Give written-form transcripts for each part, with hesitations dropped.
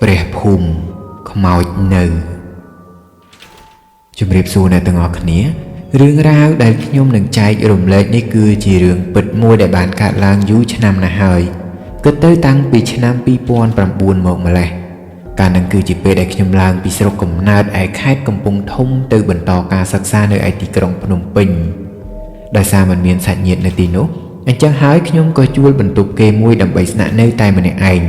ព្រះភូមិខ្មោចនៅជំរាបសួរអ្នកទាំងអស់គ្នារឿងរ៉ាវដែលខ្ញុំនឹងចែករំលែកនេះគឺជារឿងពិតមួយដែលបានកើតឡើងយូរឆ្នាំណាស់ហើយគិតទៅតាំងពីឆ្នាំ2009មកម្លេះកាលនោះគឺជាពេលដែលខ្ញុំឡើងពីស្រុកកំណើតឯខេត្តកំពង់ធំទៅបន្តការសិក្សានៅឯទីក្រុងភ្នំពេញដោយសារមិនមានសាច់ញាតិនៅទីនោះអញ្ចឹងហើយខ្ញុំក៏ជួលបន្ទប់គេមួយដើម្បីស្នាក់នៅតែម្នាក់ឯង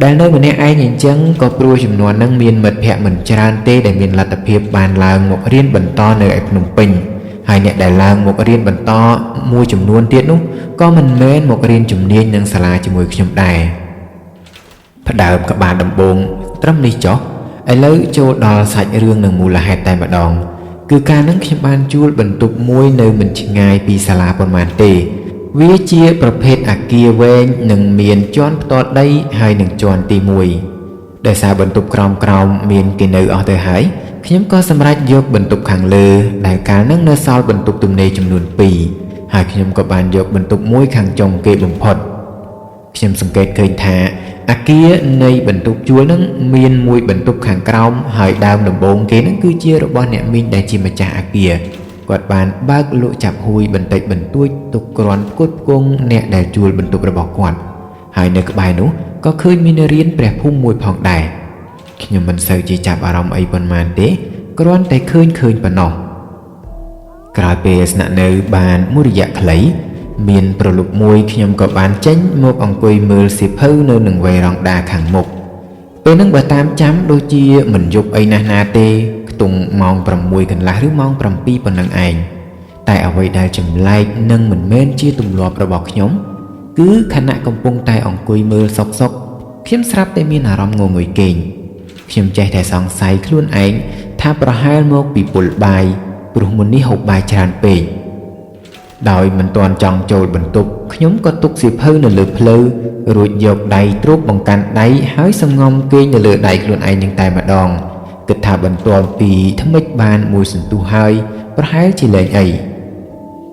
ដែលនៅម្នាក់ឯងអញ្ចឹងក៏ព្រោះចំនួននឹងមានមិត្តភ័ក្តិមិនច្រើនទេដែលមានលទ្ធភាពបានឡើងមករៀនបន្តនៅឯភ្នំពេញហើយអ្នកដែលឡើងមករៀនបន្តមួយចំនួនទៀតនោះក៏មិនមែនមករៀនជំនាញនឹងសាលាជាមួយខ្ញុំដែរផ្ដើមក្បាលដំបូងត្រឹមនេះចុះឥឡូវចូលដល់សាច់រឿងនឹងមូលហេតុតែម្ដងគឺកាលនឹងខ្ញុំបានជួលបន្ទប់មួយនៅមិនឆ្ងាយពីសាលាប៉ុន្មានទេវាជាប្រភេទអគារវែងនិងមានជាន់ផ្ទាល់ដីហើយនឹងជាន់ទី1ដោយសារបន្ទប់ក្រោមមានគេនៅអស់ទៅហើយខ្ញុំក៏សម្រេចយកបន្ទប់ខាងលើដែលកាលនឹងនៅសល់បន្ទប់ទំនេរចំនួន2ហើយខ្ញុំក៏បានយកបន្ទប់មួយខាងចុងគេបំផុតខ្ញុំសង្កេតឃើញថាអគារនៃបន្ទប់ជួលនឹងមានមួយបន្ទប់ខាងក្រោមហើយដើមដំបូងគេនឹងគឺជារបស់អ្នកមីងដែលជាម្ចាស់អគារគាត់បានបើកលក់ចាប់ហួយបន្តិចបន្តួចទុកគ្រាន់ផ្គត់ផ្គង់អ្នកដែលជួលបន្ទប់របស់គាត់ហើយនៅក្បែរនោះក៏ឃើញមានរៀនព្រះភូមិមួយផងដែរខ្ញុំមិនសូវជាចាប់អារម្មណ៍អីប៉ុន្មានទេគ្រាន់តែឃើញប៉ុណ្ណោះក្រោយពេលស្នាក់នៅបានមួយរយៈខ្លីមានប្រលប់មួយខ្ញុំក៏បានចេញមកអង្គុយមើលសៀវភៅនៅនឹងវេរ៉ង់ដាខាងមុខពេលហ្នឹងបើតាមចាំដូចជាមិនយប់អីណាស់ណាទេខ្ទង់ម៉ោង6កន្លះឬម៉ោង7ប៉ុណ្ណឹងឯងតែអ្វីដែលចម្លែកនិងមិនមែនជាទម្លាប់របស់ខ្ញុំគឺខណៈកំពុងតែអង្គុយមើលសុកខ្ញុំស្រាប់តែមានអារម្មណ៍ងងុយគេងខ្ញុំចេះតែសង្ស័យខ្លួនឯងថាប្រហែលមកពីពុលបាយព្រោះមុននេះហូបបាយច្រើនពេកដោយមិនទាន់ចង់ចូលបន្ទប់ខ្ញុំក៏ទុកសៀវភៅនៅលើភ្លៅរួចយកដៃទ្រពបង្កាន់ដៃហើយសម្ងំគេងនៅលើដៃខ្លួនឯងនឹងតែម្ដងគិតថាបន្ទាប់ពីថ្មិចបានមួយសន្ទុះហើយប្រហែលជាលែងអី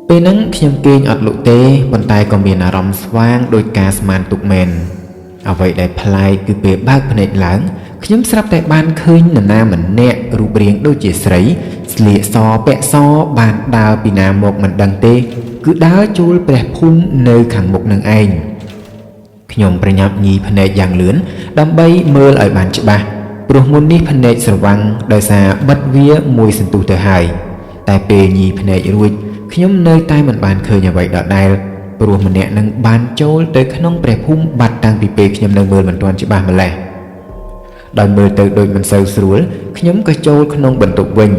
ពេលហ្នឹងខ្ញុំគេងអត់លក់ទេប៉ុន្តែក៏មានអារម្មណ៍ស្វាងដោយការស្មានទុកមែនអ្វីដែលប្លែកគឺពេលបើកភ្នែកឡើងខ្ញុំស្រាប់តែបានឃើញនរណាម្នាក់រូបរាងដូចជាស្រីស្លៀកសពាក់សបានដើរពីណាមកមិនដឹងទេគឺដើរចូលព្រះភូមិនៅខាងមុខនឹងឯងខ្ញុំប្រញាប់ញីភ្នែកយ៉ាងលឿនដើម្បីមើលឲ្យបានច្បាស់ព្រោះមុននេះភ្នែកស្រវាំងដោយសារបិទវាមួយសន្ទុះទៅហើយតែពេលញីភ្នែករួចខ្ញុំនៅតែមិនបានឃើញអ្វីដដែលព្រោះម្នាក់នឹងបានចូលទៅក្នុងព្រះភូមិបាត់តាំងពីពេលខ្ញុំនៅមើលមិនទាន់ច្បាស់ម្ល៉េះដោយមើលទៅដូចមិនសូវស្រួលខ្ញុំក៏ចូលក្នុងបន្ទប់វិញ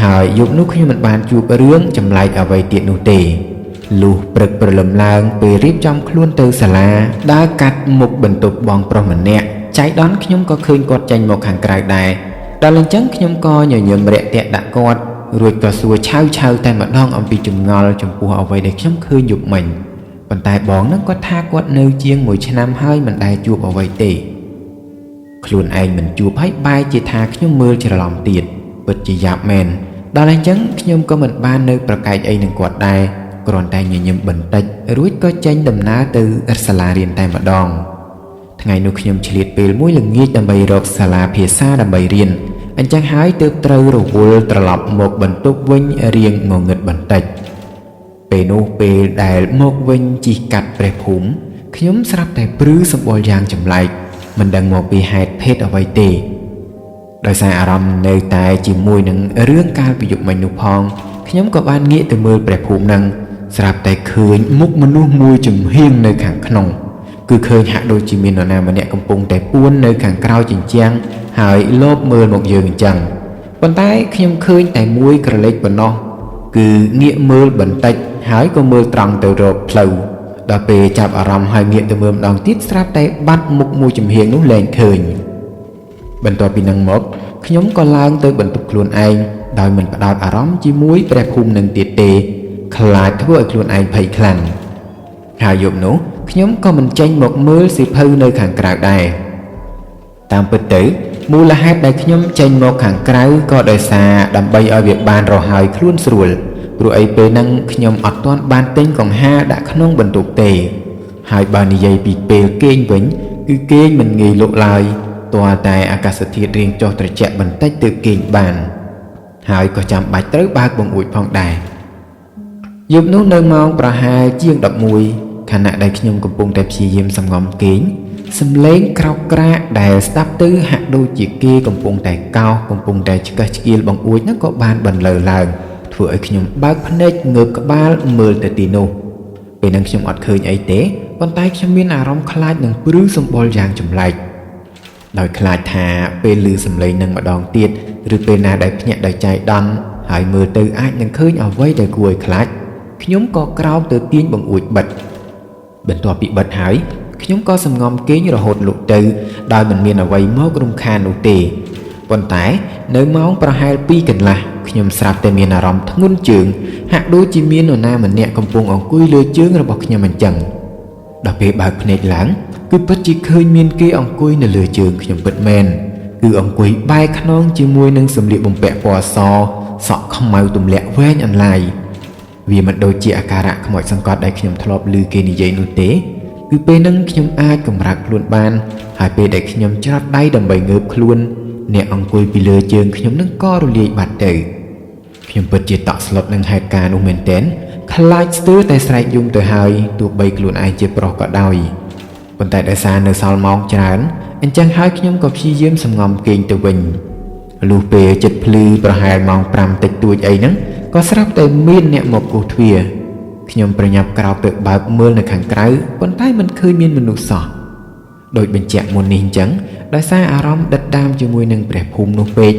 ហើយយប់នោះខ្ញុំមិនបានជួបរឿងចម្លែកអ្វីទៀតនោះទេលុះព្រឹកព្រលឹមឡើងពេលរៀបចំខ្លួនទៅសាលាដើរកាត់មុខបន្ទប់បងប្រុសម្នាក់ចៃដន្យខ្ញុំក៏ឃើញគាត់ចេញមកខាងក្រៅដែរដល់អញ្ចឹងខ្ញុំក៏ញញឹមរាក់ទាក់ដាក់គាត់រួចក៏សួរឆៅតែម្ដងអំពីចម្ងល់ចំពោះអ្វីដែលខ្ញុំឃើញយប់មិញប៉ុន្តែបងនឹងគាត់ថាគាត់នៅជាង1ឆ្នាំហើយមិនដែលជួបអ្វីទេខ្លួនឯងមិនជួបហើយបែរជាថាខ្ញុំមើលច្រឡំទៀតពិតជាយ៉ាប់មែនដល់អញ្ចឹងខ្ញុំក៏មិនបាននៅប្រកែកអីនឹងគាត់ដែរគ្រាន់តែញញឹមបន្តិចរួចក៏ចេញដំណើរទៅសាលារៀនតែម្ដងថ្ងៃនោះខ្ញុំឆ្លៀតពេលមួយល្ងាចដើម្បីរកសាលាភាសាដើម្បីរៀនអញ្ចឹងហើយទើបត្រូវរវល់ត្រឡប់មកបន្ទប់វិញរៀងងងឹតបន្តិចពេលនោះពេលដែលមកវិញជិះកាត់ព្រះភូមិខ្ញុំស្រាប់តែព្រឺសម្បល់យ៉ាងចម្លែកមិនដឹងមកពីហេតុភេទអ្វីទេដោយសារអារម្មណ៍នៅតែជាមួយនឹងរឿងកាលពីយប់មិញនោះផងខ្ញុំក៏បានងាកទៅមើលព្រះភូមិនឹងស្រាប់តែឃើញមុខមនុស្សមួយចំហៀងនៅខាងក្នុងគឺឃើញហាក់ដូចជាមាននរណាម្នាក់កំពុងតែពួននៅខាងក្រៅជញ្ជាំងហើយលបមើលមកយើងអញ្ចឹងប៉ុន្តែខ្ញុំឃើញតែមួយក្រឡេកប៉ុណ្ណោះគឺងាកមើលបន្តិចហើយក៏មើលត្រង់ទៅរកផ្លូវដល់ពេលចាប់អារម្មណ៍ហើយងាកទៅមើលម្ដងទៀតស្រាប់តែបាត់មុខមួយចំហៀងនោះលែងឃើញបន្ទាប់ពីនឹងមកខ្ញុំក៏ឡើងទៅបន្ទប់ខ្លួនឯងដោយមិនផ្ដោតអារម្មណ៍ជាមួយព្រះភូមិនឹងទៀតទេខ្លាចធ្វើឲ្យខ្លួនឯងភ័យខ្លាំងហើយយប់នោះខ្ញុំក៏មិនចេញមកមើលសៀវភៅនៅខាងក្រៅដែរតាមពិតទៅមូលហេតុដែលខ្ញុំចេញមកខាងក្រៅក៏ដោយសារដើម្បីឲ្យវាបានរហ័យខ្លួនស្រួលព្រោះអីពេលហ្នឹងខ្ញុំអត់ទាន់បានទិញកង្ហារដាក់ក្នុងបន្ទប់ទេហើយបើនិយាយពីពេលគេងវិញគឺគេងមិនងាយលក់ឡើយ តើតែអាកាសធាតុរៀងចុះត្រជាក់បន្តិចទើបគេងបានហើយក៏ចាំបាច់ត្រូវបើកបង្អួចផងដែរយប់នោះនៅម៉ោងប្រហែលជាង11ខណៈដែលខ្ញុំកំពុងតែព្យាយាមសម្ងំគេងសំឡេងក្រោកក្រាកដែលស្ដាប់ទៅហាក់ដូចជាគេកំពុងតែកោសកំពុងតែឆ្កឹះឆ្កៀលបង្អួចនោះក៏បានបន្លឺឡើងធ្វើឲ្យខ្ញុំបើកភ្នែកងើបក្បាលមើលទៅទីនោះពេលนั้นខ្ញុំអត់ឃើញអីទេប៉ុន្តែខ្ញុំមានអារម្មណ៍ខ្លាចនឹងព្រឺសម្បុរយ៉ាងចម្លែកដោយខ្លាចថាពេលឮសំឡេងនឹងម្ដងទៀតឬពេលណាដែលភ្ញាក់ដោយចៃដន្យហើយមើលទៅអាចនឹងឃើញអ្វីដែលគួរឲ្យខ្លាចខ្ញុំក៏ក្រោកទៅទាញបង្អួចបិទបន្ទាប់ពីបិទហើយខ្ញុំក៏សម្ងំគេងរហូតលក់ទៅដោយមិនមានអ្វីមករំខាននោះទេប៉ុន្តែនៅម៉ោងប្រហែល2កន្លះខ្ញុំស្រាប់តែមានអារម្មណ៍ធ្ងន់ជើងហាក់ដូចជាមាននរណាម្នាក់កំពុងអង្គុយលើជើងរបស់ខ្ញុំអញ្ចឹងដល់ពេលបើកភ្នែកឡើងគឺពិតជាឃើញមានគេអង្គុយនៅលើជើងខ្ញុំពិតមែនគឺអង្គុយបែរខ្នងជាមួយនឹងសម្លៀកបំពាក់ពណ៌សសក់ខ្មៅទម្លាក់វែងអន្លាយវាមិនដូចជាអាការៈខ្មោចសង្កត់ដែលខ្ញុំធ្លាប់ឮគេនិយាយនោះទេគឺពេលហ្នឹងខ្ញុំអាចកម្រើកខ្លួនបានហើយពេលដែលខ្ញុំច្រត់ដៃដើម្បីងើបខ្លួនអ្នកអង្គុយពីលើជើងខ្ញុំនឹងក៏រលាយបាត់ទៅខ្ញុំពិតជាតក់ស្លុតនឹងហេតុការណ៍នោះមែនទែនខ្លាចស្ទើរតែស្រែកយំទៅហើយទោះបីខ្លួនឯងជាប្រុសក៏ដោយប៉ុន្តែដោយសារនៅសល់ម៉ោងច្រើនអញ្ចឹងហើយខ្ញុំក៏ព្យាយាមសម្ងំគេងទៅវិញលុះពេលជិតភ្លឺប្រហែលម៉ោង5តិចតួចអីហ្នឹងក៏ស្រាប់តែមានអ្នកមកគោះទ្វារខ្ញុំប្រញាប់ក្រោកទៅបើកមើលនៅខាងក្រៅប៉ុន្តែមិនឃើញមានមនុស្សសោះដោយបញ្ជាក់មុននេះអញ្ចឹងដោយសារអារម្មណ៍ដិតដាមជាមួយនឹងព្រះភូមិនោះពេក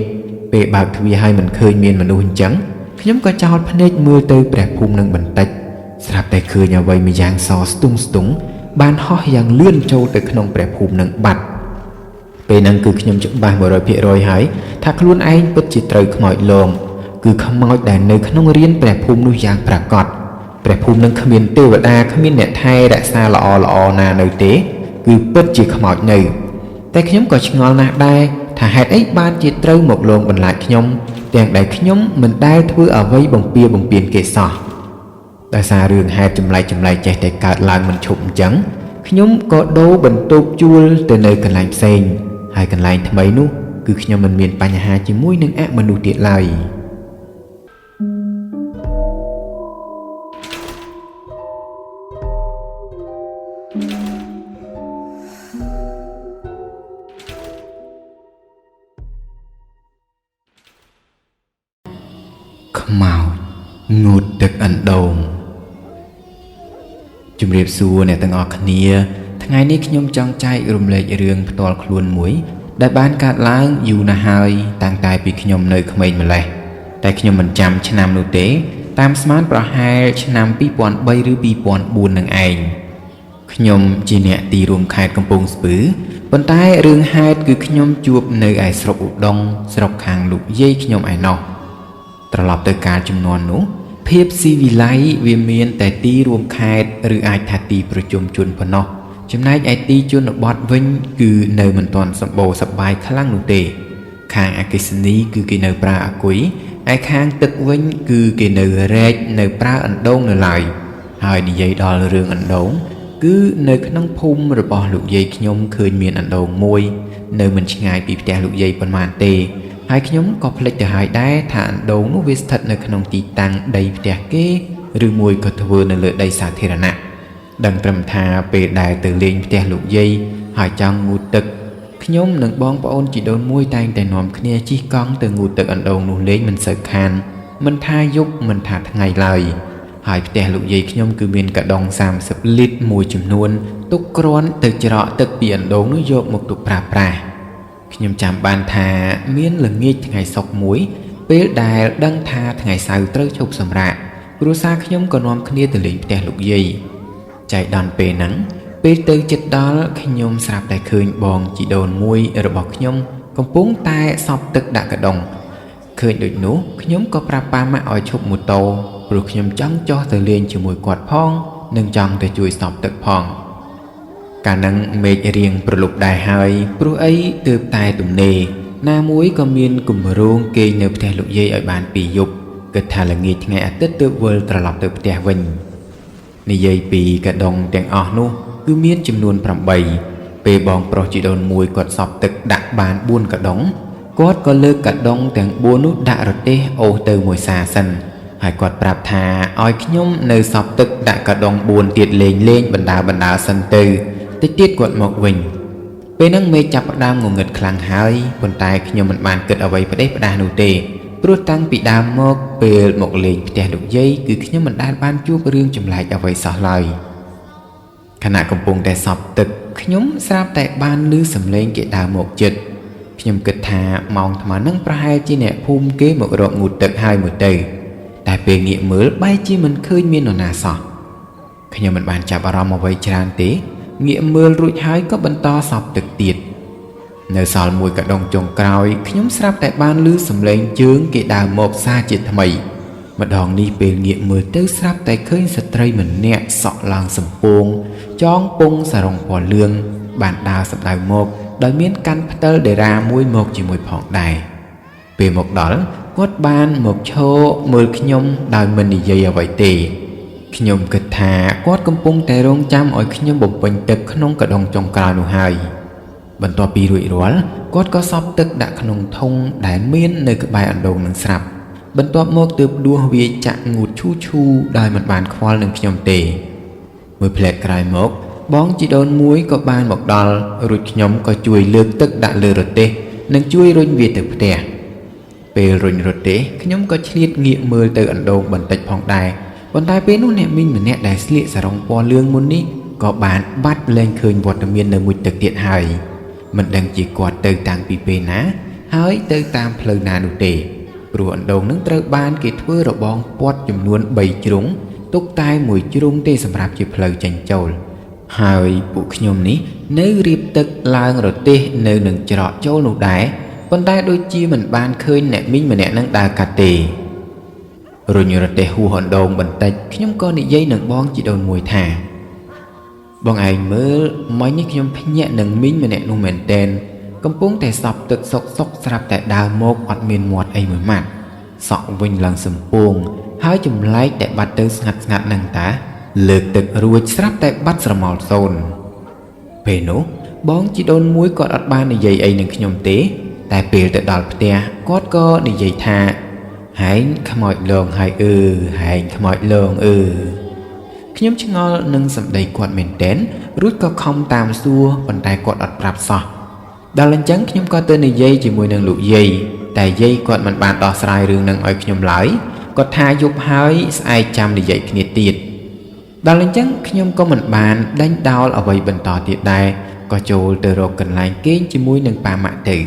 ពេលបើកទ្វារហើយមិនឃើញមានមនុស្សអញ្ចឹងខ្ញុំក៏ចោលភ្នែកមើលទៅព្រះភូមិនឹងបន្តិចស្រាប់តែឃើញអ្វីមួយយ៉ាងសស្ទង់ស្ទង់បានហោះយ៉ាងលឿនចូលទៅក្នុងព្រះភូមិនឹងបាត់ពេលហ្នឹងគឺខ្ញុំច្បាស់ 100% ហើយថាខ្លួនឯងពិតជាត្រូវខ្មោចលងគឺខ្មោចដែលនៅក្នុងរានព្រះភូមិនោះយ៉ាងប្រាកដព្រះភូមិនឹងគ្មានទេវតាគ្មានអ្នកថែរក្សាល្អណានៅទេគឺពិតជាខ្មោចនៅតែខ្ញុំក៏ឆ្ងល់ណាស់ដែរថាហេតុអីបានជាត្រូវមកលងបន្លាចខ្ញុំទាំងដែលខ្ញុំមិនដែលធ្វើអ្វីបំពានគេសោះដោយសាររឿងហេតុចម្លែកចេះតែកើតឡើងមិនឈប់អញ្ចឹងខ្ញុំក៏ដូរបន្ទប់ជួលទៅនៅកន្លែងផ្សេងហើយកន្លែងថ្មីនោះគឺខ្ញុំមិនមានបញ្ហាជាមួយនឹងអមនុស្សទៀតឡើយខ្មោចងូតទឹកអណ្ដូងជំរាបសួរអ្នកទាំងអស់គ្នាថ្ងៃនេះខ្ញុំចង់ចែករំលែករឿងផ្ទាល់ខ្លួនមួយដែលបានកើតឡើងយូរណាស់ហើយតាំងតែពីខ្ញុំនៅក្មេងម្លេះតែខ្ញុំមិនចាំឆ្នាំនោះទេតាមស្មានប្រហែលឆ្នាំ2003ឬ2004នឹងឯងខ្ញុំជាអ្នកទីរួមខេត្តកំពង់ស្ពឺប៉ុន្តែរឿងហេតុគឺខ្ញុំជួបនៅឯស្រុកឧដុង្គស្រុកខាងលោកយាយខ្ញុំឯណោះត្រឡប់ទៅកាលជំនាន់នោះភាពស៊ីវិល័យវាមានតែទីរួមខេត្តឬអាចថាទីប្រជុំជនប៉ុណ្ណោះចំណែកឯទីជនបទវិញគឺនៅមិនទាន់សម្បូរសប្បាយខ្លាំងនោះទេខាងអគ្គិសនីគឺគេនៅប្រើអាគុយឯខាងទឹកវិញគឺគេនៅរែកនៅប្រើអណ្ដូងនៅឡើយហើយនិយាយដល់រឿងអណ្ដូងគឺនៅក្នុងភូមិរបស់លោកយាយខ្ញុំឃើញមានអណ្ដូងមួយនៅមិនឆ្ងាយពីផ្ទះលោកយាយប៉ុន្មានទេហើយខ្ញុំក៏ភ្លេចទៅហើយដែរថាអណ្ដូងនោះវាស្ថិតនៅក្នុងទីតាំងដីផ្ទះគេឬមួយក៏ធ្វើនៅលើដីសាធារណៈដឹងត្រឹមថាពេលដែលទៅលេងផ្ទះលោកយាយហើយចង់ងូតទឹកខ្ញុំនិងបងប្អូនជីដូនមួយតែងតែនាំគ្នាជិះកង់ទៅងូតទឹកអណ្ដូងនោះលេងមិនសូវខានមិនថាយប់មិនថាថ្ងៃឡើយហើយផ្ទះលោកយាយខ្ញុំគឺមានកដុង30លីត្រមួយចំនួនទុកគ្រាន់ទៅច្រកទឹកពីអណ្ដូងនោះយកមកទុកប្រើប្រាស់ខ្ញុំចាំបានថាមានល្ងាចថ្ងៃសុក្រមួយពេលដែលដឹងថាថ្ងៃសៅរ៍ត្រូវឈប់សម្រាកគ្រួសារខ្ញុំក៏នាំគ្នាទៅលេងផ្ទះលោកយាយចៃដន្យពេលហ្នឹងពេលទៅជិតដល់ខ្ញុំស្រាប់តែឃើញបងជីដូនមួយរបស់ខ្ញុំកំពុងតែសប់ទឹកដាក់កដុងឃើញដូចនោះខ្ញុំក៏ប្រាប់ប៉ាម៉ាក់ឲ្យឈប់ម៉ូតូព្រោះខ្ញុំចង់ចុះទៅលេងជាមួយគាត់ផងនិងចង់ទៅជួយសប់ទឹកផងកាលហ្នឹងមេឃរៀងប្រលប់ដែរហើយព្រោះអីទើបតែទំនេរណាមួយក៏មានគម្រោងគេងនៅផ្ទះលោកយាយឲ្យបាន2យប់គិតថាល្ងាចថ្ងៃអាទិត្យទើបវិលត្រឡប់ទៅផ្ទះវិញនិយាយពីកដុងទាំងអស់នោះគឺមានចំនួន8 ពេលបងប្រុសជីដូនមួយគាត់សពទឹកដាក់បាន4កដុងគាត់ក៏លើកកដុងទាំង4នោះដាក់រទេះអូសទៅមួយសាសិនហើយគាត់ប្រាប់ថាឲ្យខ្ញុំនៅសពទឹកដាក់កដុង4ទៀតលេងបណ្ដាសិនទៅតិចទៀតគាត់មកវិញពេលហ្នឹងមេចាប់ផ្ដើមងងឹតខ្លាំងហើយប៉ុន្តែខ្ញុំមិនបានគិតអ្វីផ្ដេសផ្ដាសនោះទេព្រោះតាំងពីដើមមកពេលមកលេងផ្ទះលោកយាយគឺខ្ញុំមិនដែលបានជួបរឿងចម្លែកអ្វីសោះឡើយខណៈកំពុងតែសពទឹកខ្ញុំស្រាប់តែបានឮសំឡេងគេដើរមកជិតខ្ញុំគិតថាម៉ោងថ្មហ្នឹងប្រហែលជាអ្នកភូមិគេមករកងូតទឹកហើយមួយទៅតែពេលងាកមើលបែរជាមិនឃើញមាននរណាសោះខ្ញុំមិនបានចាប់អារម្មណ៍អ្វីច្រើនទេងាកមើលរួចហើយក៏បន្តសពទឹកទៀតនៅសល់មួយកដុងចុងក្រោយខ្ញុំស្រាប់តែបានឮសំឡេងជើងគេដើរមកសារជាថ្មីម្ដងនេះពេលងាកមើលទៅស្រាប់តែឃើញស្ត្រីម្នាក់សក់ឡើងសំពងចងពងសារ៉ុងពណ៌លឿងបានដើរសម្ដៅមកដោយមានកាន់ផ្តិលដេរ៉ាមួយមកជាមួយផងដែរពេលមកដល់គាត់បានមកឈរមើលខ្ញុំដោយមិននិយាយអ្វីទេខ្ញុំគិតថាគាត់កំពុងតែរងចាំឲ្យខ្ញុំបំពេញទឹកក្នុងកដុងចុងក្រោយនោះហើយបន្ទាប់ពីរួចរាល់គាត់ក៏សប់ទឹកដាក់ក្នុងធុងដែលមាននៅក្បែរអណ្ដូងនឹងស្រាប់បន្ទាប់មកទើបដួសវាចាក់ងូតឈូដោយមិនបានខ្វល់នឹងខ្ញុំទេមួយផ្លែតក្រោយមកបងជីដូនមួយក៏បានមកដល់រួចខ្ញុំក៏ជួយលើកទឹកដាក់លើរទេះនិងជួយរុញវាទៅផ្ទះពេលរុញរទេះខ្ញុំក៏ឆ្លៀតងាកមើលទៅអណ្ដូងបន្តិចផងដែរប៉ុន្តែពេលនោះអ្នកមីងម្នាក់ដែលស្លៀកសារ៉ុងពណ៌លឿងមុននេះក៏បានបាត់លែងឃើញវត្តមាននៅមួយទឹកទៀតហើយមិនដឹងជាគាត់ទៅតាំងពីពេលណាហើយទៅតាមផ្លូវណានោះទេព្រោះអណ្ដូងនឹងត្រូវបានគេធ្វើរបងព័ទ្ធចំនួន3ជ្រុងទុកតែមួយជ្រុងទេសម្រាប់ជាផ្លូវចេញចូលហើយពួកខ្ញុំនេះនៅរៀបទឹកឡើងរទេះនៅនឹងច្រកចូលនោះដែរប៉ុន្តែដូចជាមិនបានឃើញអ្នកមីងម្នាក់នឹងដើរកាត់ទេរុញរទេះហួសអណ្ដូងបន្តិចខ្ញុំក៏និយាយនឹងបងជីដូនមួយថាបងឯងមើលមិញនេះខ្ញុំភ្ញាក់នឹងមីងម្នាក់នោះមែនតែនកំពុងតែសប់ទឹកសុកស្រាប់តែដើរមកអត់មានមាត់អីមួយម៉ាត់សក់វិញឡើងសំពងហើយចម្លែកតែបាត់ទៅស្ងាត់នឹងតាលើកទឹករួចស្រាប់តែបាត់ស្រមោលសូនពេលនោះបងជីដូនមួយគាត់អត់បាននិយាយអីនឹងខ្ញុំទេតែពេលទៅដល់ផ្ទះគាត់ក៏និយាយថាហែងខ្មោចលងហើយហែងខ្មោចលងខ្ញុំឆ្ងល់នឹងសម្ដីគាត់មែនទែនរួចក៏ខំតាមសួរប៉ុន្តែគាត់អត់ប្រាប់សោះដល់អញ្ចឹងខ្ញុំក៏ទៅនិយាយជាមួយនឹងលោកយាយតែយាយគាត់មិនបានដោះស្រាយរឿងនឹងឲ្យខ្ញុំឡើយគាត់ថាយប់ហើយស្អែកចាំនិយាយគ្នាទៀតដល់អញ្ចឹងខ្ញុំក៏មិនបានដេញដោលអ្វីបន្តទៀតដែរក៏ចូលទៅរកកន្លែងគេងជាមួយនឹងប៉ាម៉ាក់ទៅ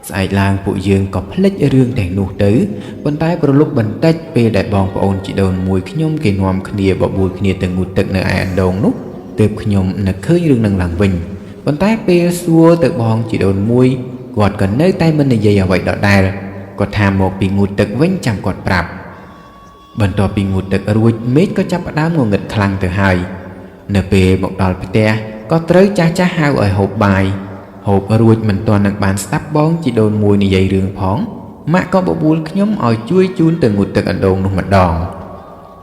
ស្អែកឡើងពួកយើងក៏ភ្លេចរឿងទាំងនោះទៅប៉ុន្តែប្រលប់បន្តិចពេលដែលបងប្អូនជីដូនមួយខ្ញុំគេនាំគ្នាបបួលគ្នាទៅងូតទឹកនៅឯអណ្ដូងនោះទើបខ្ញុំនឹកឃើញរឿងនឹងឡើងវិញប៉ុន្តែពេលសួរទៅបងជីដូនមួយគាត់ក៏នៅតែមិននិយាយអ្វីដដែលគាត់ថាមកពីងូតទឹកវិញចាំគាត់ប្រាប់បន្ទាប់ពីងូតទឹករួចមេឃក៏ចាប់ផ្ដើមងងឹតខ្លាំងទៅហើយនៅពេលមកដល់ផ្ទះក៏ត្រូវចាស់ហៅឲ្យហូបបាយហូបរួចមិនទាន់នឹងបានស្ដាប់បងជីដូនមួយនិយាយរឿងផងម៉ាក់ក៏បបួលខ្ញុំឲ្យជួយជូនទៅងូតទឹកអណ្ដូងនោះម្ដង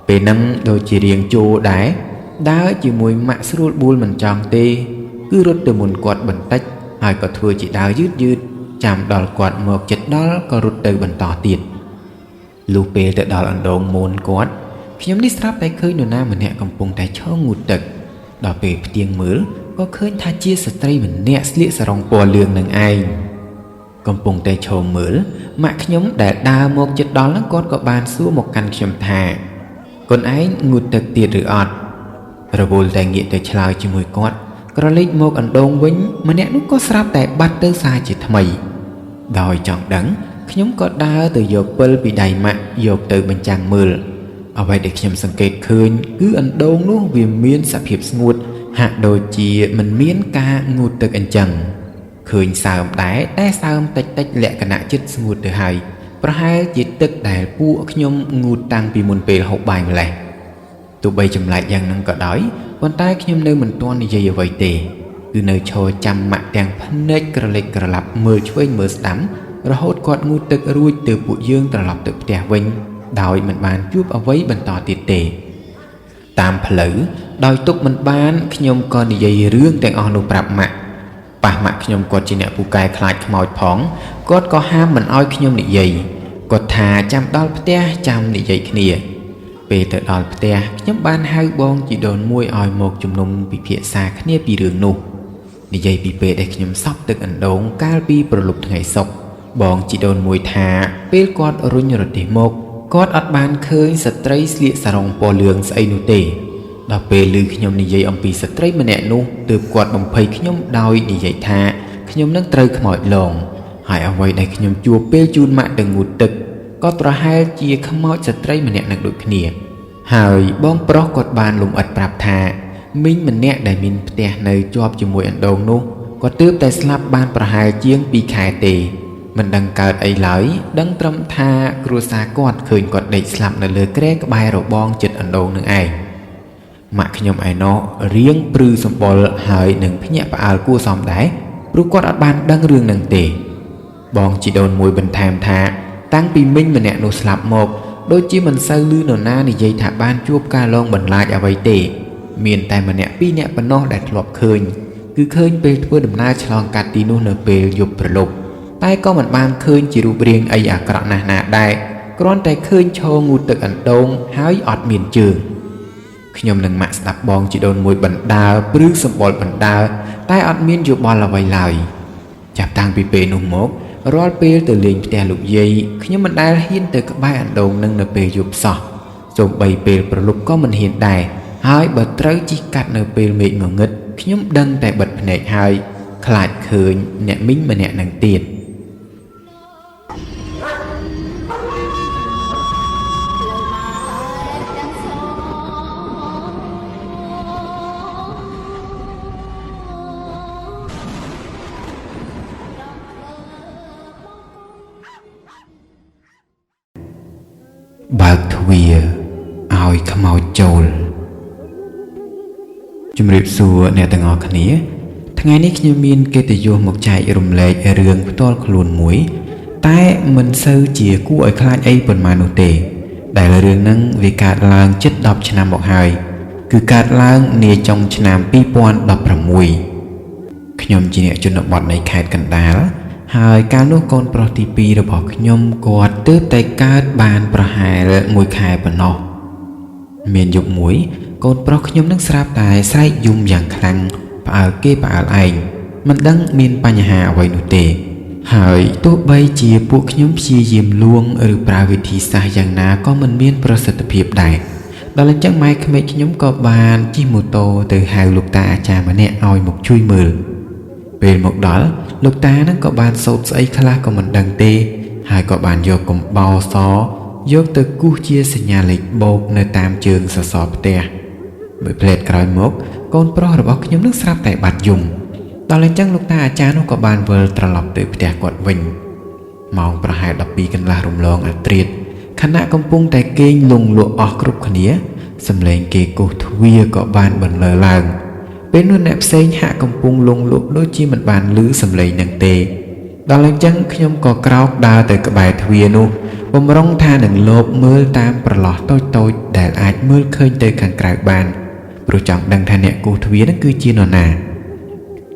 ពេលហ្នឹងដូចជារៀងជោដែរដើរជាមួយម៉ាក់ស្រួលបួលមិនចង់ទេគឺរត់ទៅមុនគាត់បន្តិចហើយក៏ធ្វើជាដើរយឺតចាំដល់គាត់មកជិតដល់ក៏រត់ទៅបន្តទៀតលុះពេលទៅដល់អណ្ដូងមុនគាត់ខ្ញុំនេះស្រាប់តែឃើញនរណាម្នាក់កំពុងតែឈរងូតទឹកដល់ពេលផ្ទៀងមើលក៏ឃើញថាជាស្ត្រីម្នាក់ស្លៀកសារ៉ុងពណ៌លឿងនឹងឯងកំពុងតែឈរមើលម៉ាក់ខ្ញុំដែលដើរមកជិតដល់ហ្នឹងគាត់ក៏បានសួរមកកាន់ខ្ញុំថាកូនឯងងូតទឹកទៀតឬអត់រវល់តែងាកទៅឆ្លើយជាមួយគាត់ក្រឡេកមកអណ្ដូងវិញម្នាក់នោះក៏ស្រាប់តែបាត់ទៅសារជាថ្មីដោយចង់ដឹងខ្ញុំក៏ដើរទៅយកពិលពីដៃម៉ាក់យកទៅបញ្ចាំងមើលអ្វីដែលខ្ញុំសង្កេតឃើញគឺអណ្ដូងនោះវាមានសភាពស្ងួតហាក់ដូចជាមិនមានការងូតទឹកអញ្ចឹងឃើញសើមដែរតែសើមតិចលក្ខណៈចិត្តស្ងួតទៅហើយប្រហែលជាទឹកដែលពួកខ្ញុំងូតតាំងពីមុនពេលហូបបាយម្លេះទោះបីចម្លែកយ៉ាងហ្នឹងក៏ដោយប៉ុន្តែខ្ញុំនៅមិនទាន់និយាយអ្វីទេគឺនៅឈរចាំម៉ាក់ទាំងភ្នែកក្រឡេកក្រឡាប់មើលឆ្វេងមើលស្ដាំរហូតគាត់ងូតទឹករួចទើបពួកយើងត្រឡប់ទៅផ្ទះវិញដោយមិនបានជួបអ្វីបន្តទៀតទេតាមផ្លូវដោយទុកមិនបានខ្ញុំក៏និយាយរឿងទាំងអស់នោះប្រាប់ម៉ាក់ ប៉ះម៉ាក់ខ្ញុំគាត់ជាអ្នកពូកែខ្លាចខ្មោចផងគាត់ក៏ហាមមិនអោយខ្ញុំនិយាយគាត់ថាចាំដល់ផ្ទះចាំនិយាយគ្នាពេលទៅដល់ផ្ទះខ្ញុំបានហៅបងជីដូនមួយឲ្យមកជំនុំពិភាក្សាគ្នាពីរឿងនោះនិយាយពីពេលដែលខ្ញុំសពទឹកអណ្ដូងកាលពីប្រលប់ថ្ងៃសុក្របងជីដូនមួយថាពេលគាត់រុញរទេះមកគាត់អត់បានឃើញស្ត្រីស្លៀកសារ៉ុងពណ៌លឿងស្អីនោះទេដល់ពេលឮខ្ញុំនិយាយអំពីស្ត្រីម្នាក់នោះទើបគាត់បំភ័យខ្ញុំដោយនិយាយថាខ្ញុំនឹងត្រូវខ្មោចលងហើយអ្វីដែលខ្ញុំជួបពេលជូនម៉ាក់ទៅងូតទឹកក៏ប្រហែលជាខ្មោចស្ត្រីម្នាក់នឹងដូចគ្នាហើយបងប្រុសគាត់បានលំអិតប្រាប់ថាមីងម្នាក់ដែលមានផ្ទះនៅជាប់ជាមួយអណ្ដូងនោះគាត់ទើបតែស្លាប់បានប្រហែលជាង2 ខែទេមិនដឹងកើតអីឡើយដឹងត្រឹមថាគ្រួសារគាត់ឃើញគាត់ដេកស្លាប់នៅលើគ្រែក្បែររបងចិត្តអណ្ដូងនឹងឯងម៉ាក់ខ្ញុំឯណោះរៀងព្រឺសម្បុរហើយនឹងភ្ញាក់ផ្អើលគួរសមដែរព្រោះគាត់អត់បានដឹងរឿងនឹងទេបងជីដូនមួយបន្ថែមថាតាំងពីមីងម្នាក់នោះស្លាប់មកដូចជាមិនសូវឮនរណានិយាយថាបានជួបការលងបន្លាចអ្វីទេមានតែម្នាក់2នាក់ប៉ុណ្ណោះដែលធ្លាប់ឃើញគឺឃើញពេលធ្វើដំណើរឆ្លងកាត់ទីនោះនៅពេលយប់ព្រលប់តែក៏មិនបានឃើញជារូបរាងអីអាក្រក់ណាស់ណាដែរគ្រាន់តែឃើញឈរងូតទឹកអណ្ដូងហើយអត់មានជើងខ្ញុំនឹងម៉ាក់ស្ដាប់បងជីដូនមួយបណ្ដើព្រឺសម្បុរបណ្ដើតែអត់មានយោបល់អ្វីឡើយចាប់តាំងពីពេលនោះមករាល់ពេលទៅលេងផ្ទះលោកយាយខ្ញុំមិនដែលហ៊ានទៅក្បែរអណ្ដូងនឹងនៅពេលយប់សោះសូម្បីពេលព្រលប់ក៏មិនហ៊ានដែរហើយបើត្រូវជិះកាត់នៅពេលមេឃងងឹតខ្ញុំដឹងតែបិទភ្នែកហើយខ្លាចឃើញអ្នកមីងម្នាក់នឹងទៀតបើកទ្វារឲ្យខ្មោចចូលជំរាបសួរអ្នកទាំងអស់គ្នាថ្ងៃនេះខ្ញុំមានកិត្តិយសមកចែករំលែករឿងផ្ទាល់ខ្លួនមួយតែមិនសូវជាគួរឲ្យខ្លាចអីប៉ុន្មាននោះទេដែលរឿងហ្នឹងវាកើតឡើងជិត10 ឆ្នាំមកហើយគឺកើតឡើងនាចុងឆ្នាំ2016ខ្ញុំជាអ្នកជនបទនៃខេត្តកណ្ដាលហើយកាលនោះកូនប្រុសទី2របស់ខ្ញុំគាត់ទើបតែកើតបានប្រហែល1 ខែប៉ុណ្ណោះមានយប់មួយកូនប្រុសខ្ញុំនឹងស្រាប់តែស្រែកយំយ៉ាងខ្លាំងផ្អើលគេផ្អើលឯងមិនដឹងមានបញ្ហាអ្វីនោះទេហើយទោះបីជាពួកខ្ញុំព្យាយាមលួងឬប្រើវិធីសាស្ត្រយ៉ាងណាក៏មិនមានប្រសិទ្ធភាពដែរដល់អញ្ចឹងម៉ែក្មេកខ្ញុំក៏បានជិះម៉ូតូទៅហៅលោកតាអាចារ្យម្នាក់ឲ្យមកជួយមើលពេលមកដល់លោកតានឹងក៏បានសូត្រស្អីខ្លះក៏មិនដឹងទេហើយក៏បានយកកំបោរសយកទៅគូសជាសញ្ញាលេខបូកនៅតាមជើងសសរផ្ទះមួយផ្លែតក្រោយមកកូនប្រុសរបស់ខ្ញុំនឹងស្រាប់តែបាត់យំដល់អញ្ចឹងលោកតាអាចារ្យនោះក៏បានវិលត្រឡប់ទៅផ្ទះគាត់វិញម៉ោងប្រហែល12 កន្លះរំលងអាត្រៀតខណៈកំពុងតែគេងលង់លក់អស់គ្រប់គ្នាសំឡេងគេគោះទ្វារក៏បានបន្លឺឡើងពេលនោះអ្នកផ្សេងហាក់កំពុងលង់លក់ដូចជាមិនបានឮសំឡេងនឹងទេដល់អញ្ចឹងខ្ញុំក៏ក្រោកដើរទៅក្បែរទ្វារនោះបំរុងថានឹងលបមើលតាមប្រឡោះតូចៗដែលអាចមើលឃើញទៅខាងក្រៅបានព្រោះចង់ដឹងថាអ្នកគូសទ្វារនឹងគឺជានរណា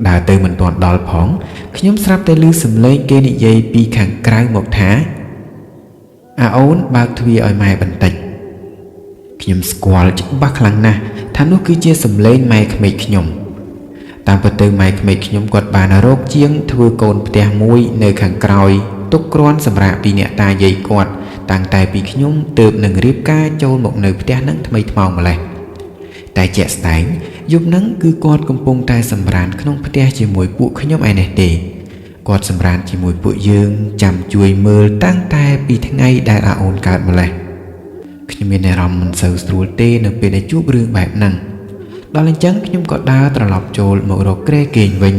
ដើរទៅមិនទាន់ដល់ផងខ្ញុំស្រាប់តែឮសំឡេងគេនិយាយពីខាងក្រៅមកថាអូនបើកទ្វារឲ្យម៉ែបន្តិចខ្ញុំស្គាល់ច្បាស់ខ្លាំងណាស់ថានោះគឺជាសំឡេងម៉ែក្មេកខ្ញុំតាមពិតទៅម៉ែក្មេកខ្ញុំគាត់បានរកជាងធ្វើកូនផ្ទះមួយនៅខាងក្រោយទុកគ្រាន់សម្រាប់ពីអ្នកតាយាយគាត់តាំងតែពីខ្ញុំទើបនឹងរៀបការចូលមកនៅផ្ទះនឹងថ្មីថ្មោងម្លេះតែជាក់ស្ដែងយប់ហ្នឹងគឺគាត់កំពុងតែសម្រានក្នុងផ្ទះជាមួយពួកខ្ញុំឯនេះទេគាត់សម្រានជាមួយពួកយើងចាំជួយមើលតាំងតែពីថ្ងៃដែលអូនកើតម្លេះខ្ញុំមានអារម្មណ៍មិនសូវស្រួលទេនៅពេលដែលជួបរឿងបែបហ្នឹងដល់អញ្ចឹងខ្ញុំក៏ដើរត្រឡប់ចូលមករកគ្រែគេងវិញ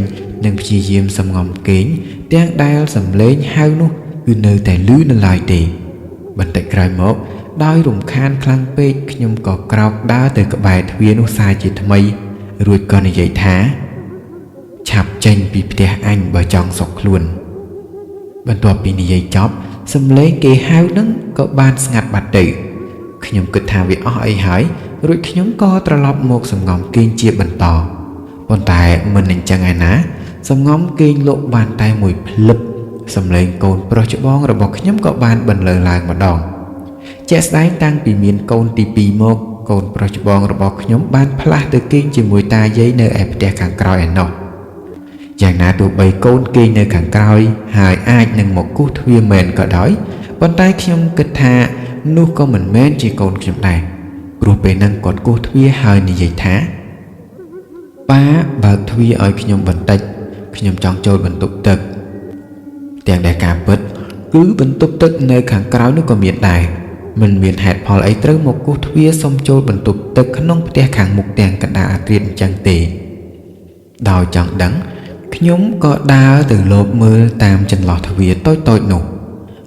និងព្យាយាមសំងំគេងទាំងដែលសំឡេងហៅនោះគឺនៅតែលឺនៅឡើយទេបន្តិចក្រោយមកដោយរំខានខ្លាំងពេកខ្ញុំក៏ក្រោកដើរទៅក្បែរទ្វារនោះសារជាថ្មីរួចក៏និយាយថាឆាប់ចេញពីផ្ទះអញបើចង់សុខខ្លួនបន្ទាប់ពីនិយាយចប់សំឡេងគេហៅនឹងក៏បានស្ងាត់បាត់ទៅខ្ញុំគិតថាវាអស់អីហើយរួចខ្ញុំក៏ត្រឡប់មកសំងំគេងជាបន្តប៉ុន្តែមិនអញ្ចឹងឯណា សំងំគេងលក់បានតែមួយភ្លឹបសំឡេងកូនប្រុសច្បងរបស់ខ្ញុំក៏បានបន្លឺឡើងម្ដងជាក់ស្ដែងតាំងពីមានកូនទី2មកកូនប្រុសច្បងរបស់ខ្ញុំបានផ្លាស់ទៅគេងជាមួយតាយាយនៅឯផ្ទះខាងក្រោយឯណោះយ៉ាងណាទោះបីកូនគេងនៅខាងក្រោយហើយអាចនឹងមកគោះទ្វារមែនក៏ដោយប៉ុន្តែខ្ញុំគិតថានោះក៏មិនមែនជាកូនខ្ញុំដែរព្រោះពេលហ្នឹងគាត់គោះទ្វារហើយនិយាយថាប៉ាបើកទ្វារឲ្យខ្ញុំបន្តិចខ្ញុំចង់ចូលបន្ទប់ទឹកទាំងដែលការពិតគឺបន្ទប់ទឹកនៅខាងក្រៅនោះក៏មានដែរមិនមានហេតុផលអីត្រូវមកគោះទ្វារសុំចូលបន្ទប់ទឹកក្នុងផ្ទះខាងមុខទាំងកណ្ដាលអាធ្រាត្រអញ្ចឹងទេដោយចង់ដឹងខ្ញុំក៏ដើរទៅលបមើលតាមចន្លោះទ្វារតូចៗនោះ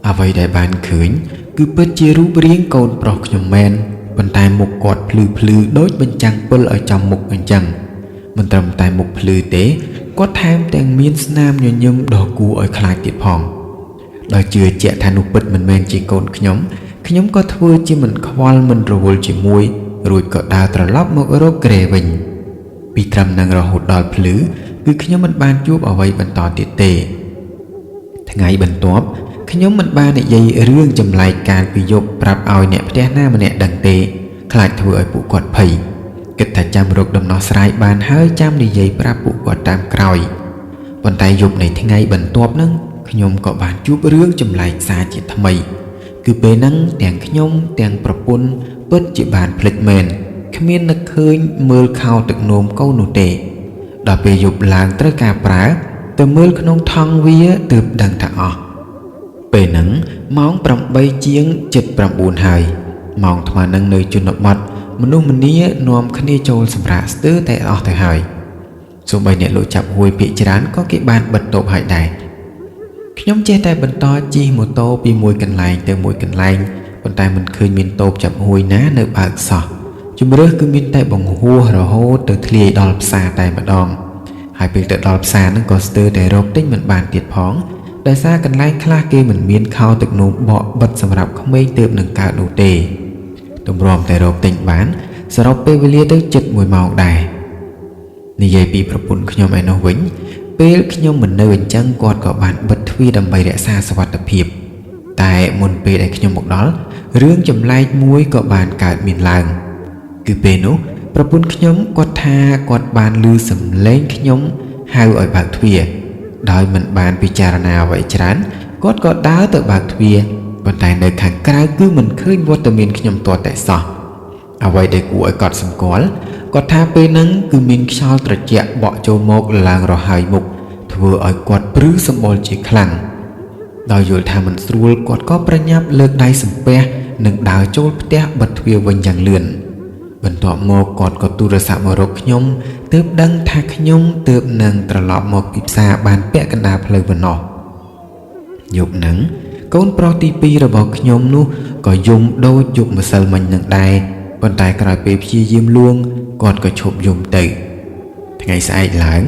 អ្វីដែលបានឃើញគឺពិតជារូបរាងកូនប្រុសខ្ញុំមែនប៉ុន្តែមុខគាត់ភ្លឺដូចបញ្ចាំងពិលឲ្យចំមុខអញ្ចឹងមិនត្រឹមតែមុខភ្លឺទេគាត់ថែមទាំងមានស្នាមញញឹមដ៏គួរឲ្យខ្លាចទៀតផងដោយជឿជាក់ថានោះពិតមិនមែនជាកូនខ្ញុំក៏ធ្វើជាមិនខ្វល់មិនរវល់ជាមួយរួចក៏ដើរត្រឡប់មករកក្រែវិញពីត្រឹមនឹងរហូតដល់ភ្លឺគឺខ្ញុំមិនបានជួបអ្វីបន្តទៀតទេថ្ងៃបន្ទាប់ខ្ញុំមិនបាននិយាយរឿងចម្លែកកាលពីយប់ប្រាប់ឲ្យអ្នកផ្ទះណាម្នាក់ដឹងទេខ្លាចធ្វើឲ្យពួកគាត់ភ័យគិតថាចាំរកដំណោះស្រាយបានហើយចាំនិយាយប្រាប់ពួកគាត់តាមក្រោយប៉ុន្តែយប់នៃថ្ងៃបន្ទាប់ហ្នឹងខ្ញុំក៏បានជួបរឿងចម្លែកសារជាថ្មីគឺពេលហ្នឹងទាំងខ្ញុំទាំងប្រពន្ធពិតជាបានភ្លេចមែនគ្មាននឹកឃើញមើលខោទឹកនោមកូននោះទេដល់ពេលយប់ឡើងត្រូវការប្រើទៅមើលក្នុងថង់វាទើបដឹងថាអស់ពេលហ្នឹងម៉ោង8ជាង7-9ហើយម៉ោងថ្មហ្នឹងនៅជនបទមនុស្សម្នានាំគ្នាចូលសម្រាកស្ទើរតែអស់ទៅហើយសូម្បីអ្នកលក់ចាប់ហួយភាគច្រើនក៏គេបានបិទតូបហើយដែរខ្ញុំចេះតែបន្តជិះម៉ូតូពីមួយកន្លែងទៅមួយកន្លែងប៉ុន្តែមិនឃើញមានតូបចាប់ហួយណានៅបើកសោះជំរឿសគឺមានតែបង្ហួសរហូតទៅធ្លាយដល់ផ្សារតែម្ដងហើយពេលទៅដល់ផ្សារហ្នឹងក៏ស្ទើរតែរកទិញមិនបានទៀតផងដោយសារកន្លែងខ្លះគេមិនមានខោទឹកនោមបកបិទសម្រាប់ក្មេងទើបនឹងកើតនោះទេទម្រាំតែរកទិញបានសរុបពេលវេលាទៅជិត1ម៉ោងដែរនិយាយពីប្រពន្ធខ្ញុំឯនោះវិញពេលខ្ញុំមិននៅអញ្ចឹងគាត់ក៏បានបិទទ្វារដើម្បីរក្សាសុវត្ថិភាពតែមុនពេលដែលខ្ញុំមកដល់រឿងចម្លែកមួយក៏បានកើតមានឡើងគឺពេលនោះប្រពន្ធខ្ញុំគាត់ថាគាត់បានឮសំឡេងខ្ញុំហៅឲ្យបើកទ្វារដោយមិនបានពិចារណាអ្វីច្រើនគាត់ក៏ដើរទៅបើកទ្វារប៉ុន្តែនៅខាងក្រៅគឺមិនឃើញវត្តមានខ្ញុំទាល់តែសោះអ្វីដែលគួរឲ្យកត់សម្គាល់គាត់ថាពេលហ្នឹងគឺមានខ្យល់ត្រជាក់បក់ចូលមកឡើងរហើយមុខធ្វើឲ្យគាត់ព្រឺសម្បុរជាខ្លាំងដោយយល់ថាមិនស្រួលគាត់ក៏ប្រញាប់លើកដៃសំពះនិងដើរចូលផ្ទះបិទទ្វារវិញយ៉ាងលឿនបន្ទាប់មកគាត់ក៏ទូរស័ព្ទមករកខ្ញុំទើបដឹងថាខ្ញុំទើបនឹងត្រឡប់មកពីផ្សារបានពាក់កណ្ដាលផ្លូវប៉ុណ្ណោះយប់ហ្នឹងកូនប្រុសទី2របស់ខ្ញុំនោះក៏យំដូចយប់ម្សិលមិញនឹងដែរប៉ុន្តែក្រោយពេលព្យាយាមលួងគាត់ក៏ឈប់យំទៅថ្ងៃស្អែកឡើង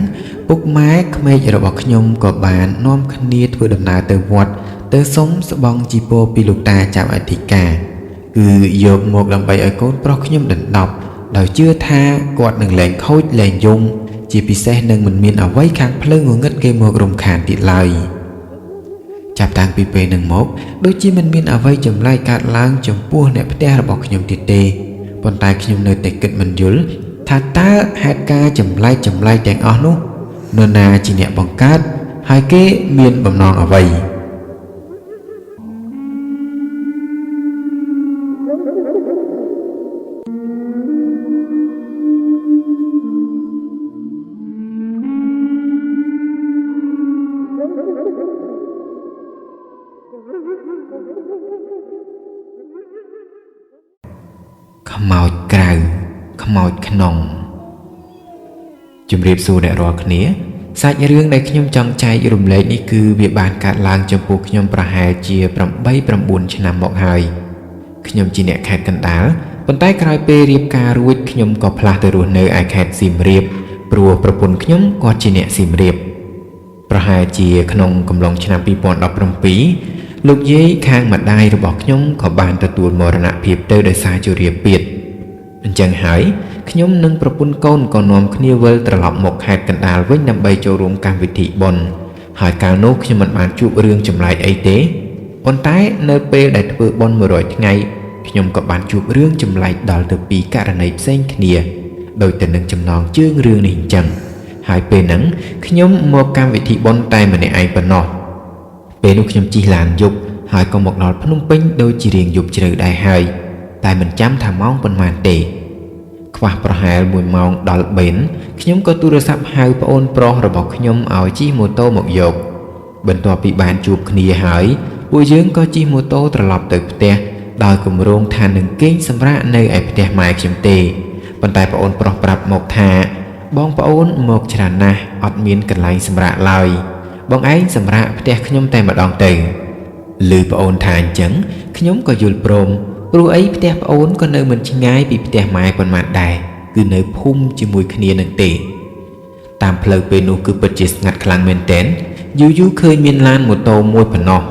ពុកម៉ែក្មេករបស់ខ្ញុំក៏បាននាំគ្នាធ្វើដំណើរទៅវត្តទៅសុំស្បង់ជីពរពីលោកតាចៅអធិការគឺយកមកដើម្បីឲ្យកូនប្រុសខ្ញុំដណ្ដប់ដោយជឿថាគាត់នឹងលែងខូចលែងយំជាពិសេសនឹងមិនមានអ្វីខាងផ្លូវងងឹតគេមករំខានទៀតឡើយចាប់តាំងពីពេលនឹងមកដូចជាមិនមានអ្វីចម្លែកកើតឡើងចំពោះអ្នកផ្ទះរបស់ខ្ញុំទៀតទេប៉ុន្តែខ្ញុំនៅតែគិតមិនយល់ថាតើហេតុការណ៍ចម្លែកទាំងអស់នោះនរណាជាអ្នកបង្កើតហើយគេមានបំណងអ្វីខ្មោចក្រៅខ្មោចក្នុងជំរាបសួរអ្នករាល់គ្នាសាច់រឿងដែលខ្ញុំចង់ចែករំលែកនេះគឺវាបានកើតឡើងចំពោះខ្ញុំប្រហែលជា8-9 ឆ្នាំមកហើយខ្ញុំជាអ្នកខេត្តកណ្ដាលប៉ុន្តែក្រោយពេលរៀបការរួចខ្ញុំក៏ផ្លាស់ទៅរស់នៅឯខេត្តសៀមរាបព្រោះប្រពន្ធខ្ញុំគាត់ជាអ្នកសៀមរាបប្រហែលជាក្នុងកំឡុងឆ្នាំ2017លោកយាយខាងម្ដាយរបស់ខ្ញុំក៏បានទទួលមរណភាពទៅដោយសារជរាពាធអញ្ចឹងហើយ ខ្ញុំនិងប្រពន្ធកូនក៏នាំគ្នាវិលត្រឡប់មកខេត្តកណ្ដាលវិញដើម្បីចូលរួមកម្មវិធីបុណ្យហើយកាលនោះខ្ញុំមិនបានជួបរឿងចម្លែកអីទេប៉ុន្តែនៅពេលដែលធ្វើបុណ្យ100ថ្ងៃខ្ញុំក៏បានជួបរឿងចម្លែកដល់ទៅ2ករណីផ្សេងគ្នាដោយទៅនឹងចំណងជើងរឿងនេះអញ្ចឹងហើយពេលហ្នឹងខ្ញុំមកកម្មវិធីបុណ្យតែម្នាក់ឯងប៉ុណ្ណោះពេលនោះខ្ញុំជិះឡានយប់ហើយក៏មកដល់ភ្នំពេញដូចជារៀងយប់ជ្រៅដែរហើយតែមិនចាំថាម៉ោងប៉ុន្មានទេខ្វះប្រហែល1ម៉ោងដល់បេនខ្ញុំក៏ទូរស័ព្ទហៅប្អូនប្រុសរបស់ខ្ញុំឲ្យជិះម៉ូតូមកយកបន្ទាប់ពីបានជួបគ្នាហើយពួកយើងក៏ជិះម៉ូតូត្រឡប់ទៅផ្ទះដោយគម្រោងថានឹងគេងសម្រាកនៅឯផ្ទះម៉ែខ្ញុំទេប៉ុន្តែប្អូនប្រុសប្រាប់មកថាបងប្អូនមកច្រើនណាស់អត់មានកន្លែងសម្រាកឡើយបងឯងសម្រាកផ្ទះខ្ញុំតែម្ដងទៅឮប្អូនថាអញ្ចឹងខ្ញុំក៏យល់ព្រមព្រោះអីផ្ទះប្អូនក៏នៅមិនឆ្ងាយពីផ្ទះម៉ែប៉ុន្មានដែរគឺនៅភូមិជាមួយគ្នានឹងទេតាមផ្លូវពេលនោះគឺពិតជាស្ងាត់ខ្លាំងមែនទែនយូរឃើញមានឡានម៉ូតូមួយប៉ុណ្ណោះ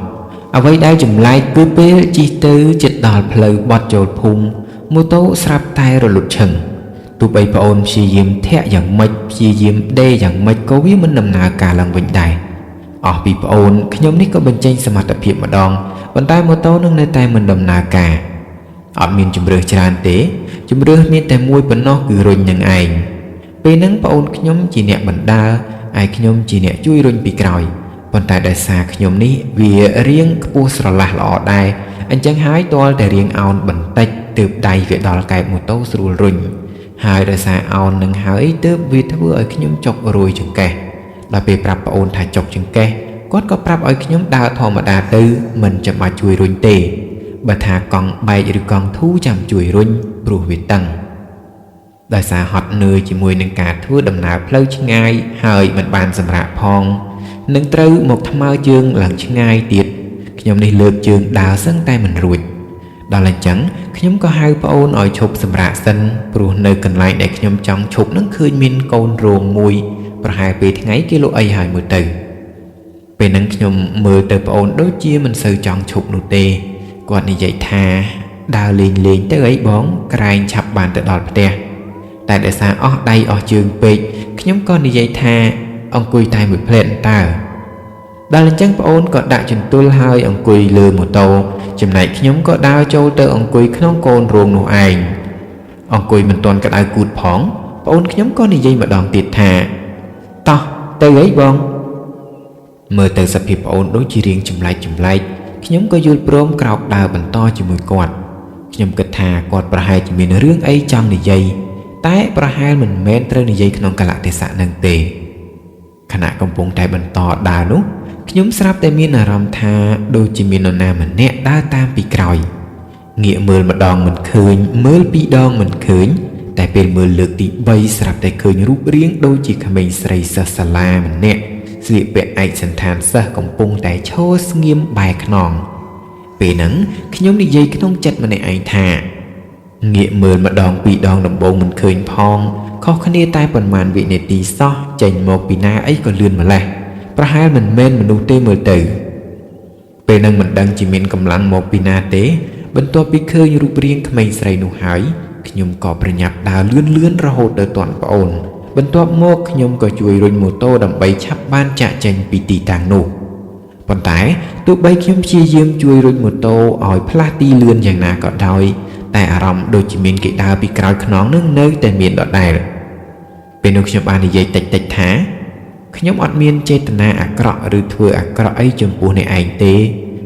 អ្វីដែលចម្លែកគឺពេលជិះទៅជិតដល់ផ្លូវបត់ចូលភូមិម៉ូតូស្រាប់តែរលត់ឈឹងទោះបីប្អូនព្យាយាមធាក់យ៉ាងម៉េចព្យាយាមដេរយ៉ាងម៉េចក៏វាមិនដំណើរការឡើងវិញដែរអស់ពីប្អូនខ្ញុំនេះក៏បញ្ចេញសមត្ថភាពម្ដងប៉ុន្តែម៉ូតូនឹងនៅតែមិនដំណើរការអត់មានជំរឿសច្រើនទេជំរឿសមានតែមួយប៉ុណ្ណោះគឺរុញនឹងឯងពេលហ្នឹងប្អូនខ្ញុំជាអ្នកបណ្ដើរឯខ្ញុំជាអ្នកជួយរុញពីក្រោយប៉ុន្តែដោយសារខ្ញុំនេះវារៀងខ្ពស់ស្រឡះល្អដែរអញ្ចឹងហើយទាល់តែរៀងអោនបន្តិចទើបដៃវាដល់កែបម៉ូតូស្រួលរុញហើយដោយសារអោននឹងហើយទើបវាធ្វើឲ្យខ្ញុំចុករួយចង្កេះដល់ពេលប្រាប់ប្អូនថាចុកចង្កេះគាត់ក៏ប្រាប់ឲ្យខ្ញុំដើរធម្មតាទៅមិនចាំបាច់ជួយរុញទេបើថាកង់បែកឬកង់ធូរចាំជួយរុញព្រោះវាតឹងដោយសារហត់នឿយជាមួយនឹងការធ្វើដំណើរផ្លូវឆ្ងាយហើយមិនបានសម្រាកផងនឹងត្រូវមកថ្មើរជើងឡើងឆ្ងាយទៀតខ្ញុំនេះលើកជើងដើរសឹងតែមិនរួចដល់អញ្ចឹងខ្ញុំក៏ហៅប្អូនឲ្យឈប់សម្រាកសិនព្រោះនៅកន្លែងដែលខ្ញុំចង់ឈប់នឹងឃើញមានកូនរោងមួយប្រហែលពេលថ្ងៃគេលក់អីហើយមើលទៅពេលហ្នឹងខ្ញុំមើលទៅប្អូនដូចជាមិនសូវចង់ឈប់នោះទេគាត់និយាយថាដើរលេងទៅអីបងក្រែងឆាប់បានទៅដល់ផ្ទះតែដោយសារអស់ដៃអស់ជើងពេកខ្ញុំក៏និយាយថាអង្គុយតែមួយផ្លែតតើដល់អញ្ចឹងប្អូនក៏ដាក់ចន្ទុលហើយអង្គុយលើម៉ូតូចំណែកខ្ញុំក៏ដើរចូលទៅអង្គុយក្នុងកូនរោងនោះឯងអង្គុយមិនទាន់ក្តៅគូតផងប្អូនខ្ញុំក៏និយាយម្ដងទៀតថាតោះទៅអីបងមើលទៅសភាពប្អូនដូចជារៀងចម្លែកខ្ញុំក៏យល់ព្រមក្រោកដើរបន្តជាមួយគាត់ខ្ញុំគិតថាគាត់ប្រហែលជាមានរឿងអីចង់និយាយតែប្រហែលមិនមែនត្រូវនិយាយក្នុងកលៈទេសៈនឹងទេខណៈកំពុងតែបន្តដើរនោះខ្ញុំស្រាប់តែមានអារម្មណ៍ថាដូចជាមាននរណាម្នាក់ដើរតាមពីក្រោយងាកមើលម្ដងមិនឃើញមើលពីរដងមិនឃើញតែពេលមើលលើកទី3ស្រាប់តែឃើញរូបរាងដូចជាក្មេងស្រីសិស្សសាលាម្នាក់ស្លៀកពាក់ឯកសណ្ឋានសិស្សកំពុងតែឈរស្ងៀមបែរខ្នងពេលហ្នឹងខ្ញុំនិយាយក្នុងចិត្តម្នាក់ឯងថាងាកមើលម្ដងពីរដងដំបូងមិនឃើញផងខុសគ្នាតែប៉ុន្មានវិនាទីសោះចេញមកពីណាអីក៏លឿនម្លេះប្រហែលមិនមែនមនុស្សទេមើលទៅពេលហ្នឹងមិនដឹងជាមានកម្លាំងមកពីណាទេបន្ទាប់ពីឃើញរូបរាងក្មេងស្រីនោះហើយខ្ញុំក៏ប្រញាប់ដើរលឿនរហូតទៅទាន់ប្អូនបន្ទាប់មកខ្ញុំក៏ជួយរុញម៉ូតូដើម្បីឆាប់បានចាក់ចេញពីទីតាំងនោះប៉ុន្តែទោះបីខ្ញុំព្យាយាមជួយរុញម៉ូតូឲ្យផ្លាស់ទីលឿនយ៉ាងណាក៏ដោយតែអារម្មណ៍ដូចជាមានគេដើរពីក្រោយខ្នងនឹងនៅតែមានដដែលពេលនោះខ្ញុំបាននិយាយតិចថាខ្ញុំអត់មានចេតនាអាក្រក់ឬធ្វើអាក្រក់អីចំពោះអ្នកឯងទេ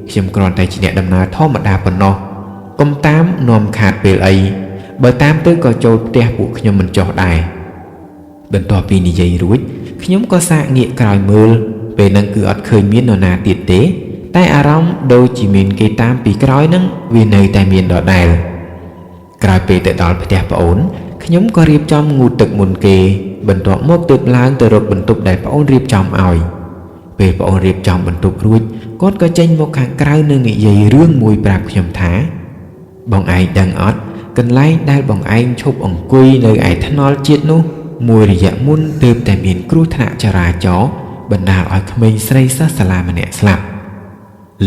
ខ្ញុំគ្រាន់តែជាអ្នកដំណើរធម្មតាប៉ុណ្ណោះកុំតាមនាំខាតពេលអីបើតាមទៅក៏ចូលផ្ទះពួកខ្ញុំមិនចោះដែរបន្ទាប់ពីនិយាយរួចខ្ញុំក៏សាកងាកក្រោយមើលពេលហ្នឹងគឺអត់ឃើញមាននរណាទៀតទេតែអារម្មណ៍ដូចជាមានគេតាមពីក្រោយហ្នឹងវានៅតែមានដដែលក្រោយពេលទៅដល់ផ្ទះប្អូនខ្ញុំក៏រៀបចំងូតទឹកមុនគេបន្ទាប់មកទើបឡើងទៅរកបន្ទប់ដែលប្អូនរៀបចំឲ្យពេលប្អូនរៀបចំបន្ទប់រួចគាត់ក៏ចេញមកខាងក្រៅនិងនិយាយរឿងមួយប្រាប់ខ្ញុំថាបងឯងដឹងអត់កន្លែងដែលបងឯងឈប់អង្គុយនៅឯថ្នល់ជាតិនោះមួយរយៈមុនទើបតែមានគ្រោះថ្នាក់ចរាចរណ៍បណ្ដាលឲ្យក្មេងស្រីសិស្សសាលាម្នាក់ស្លាប់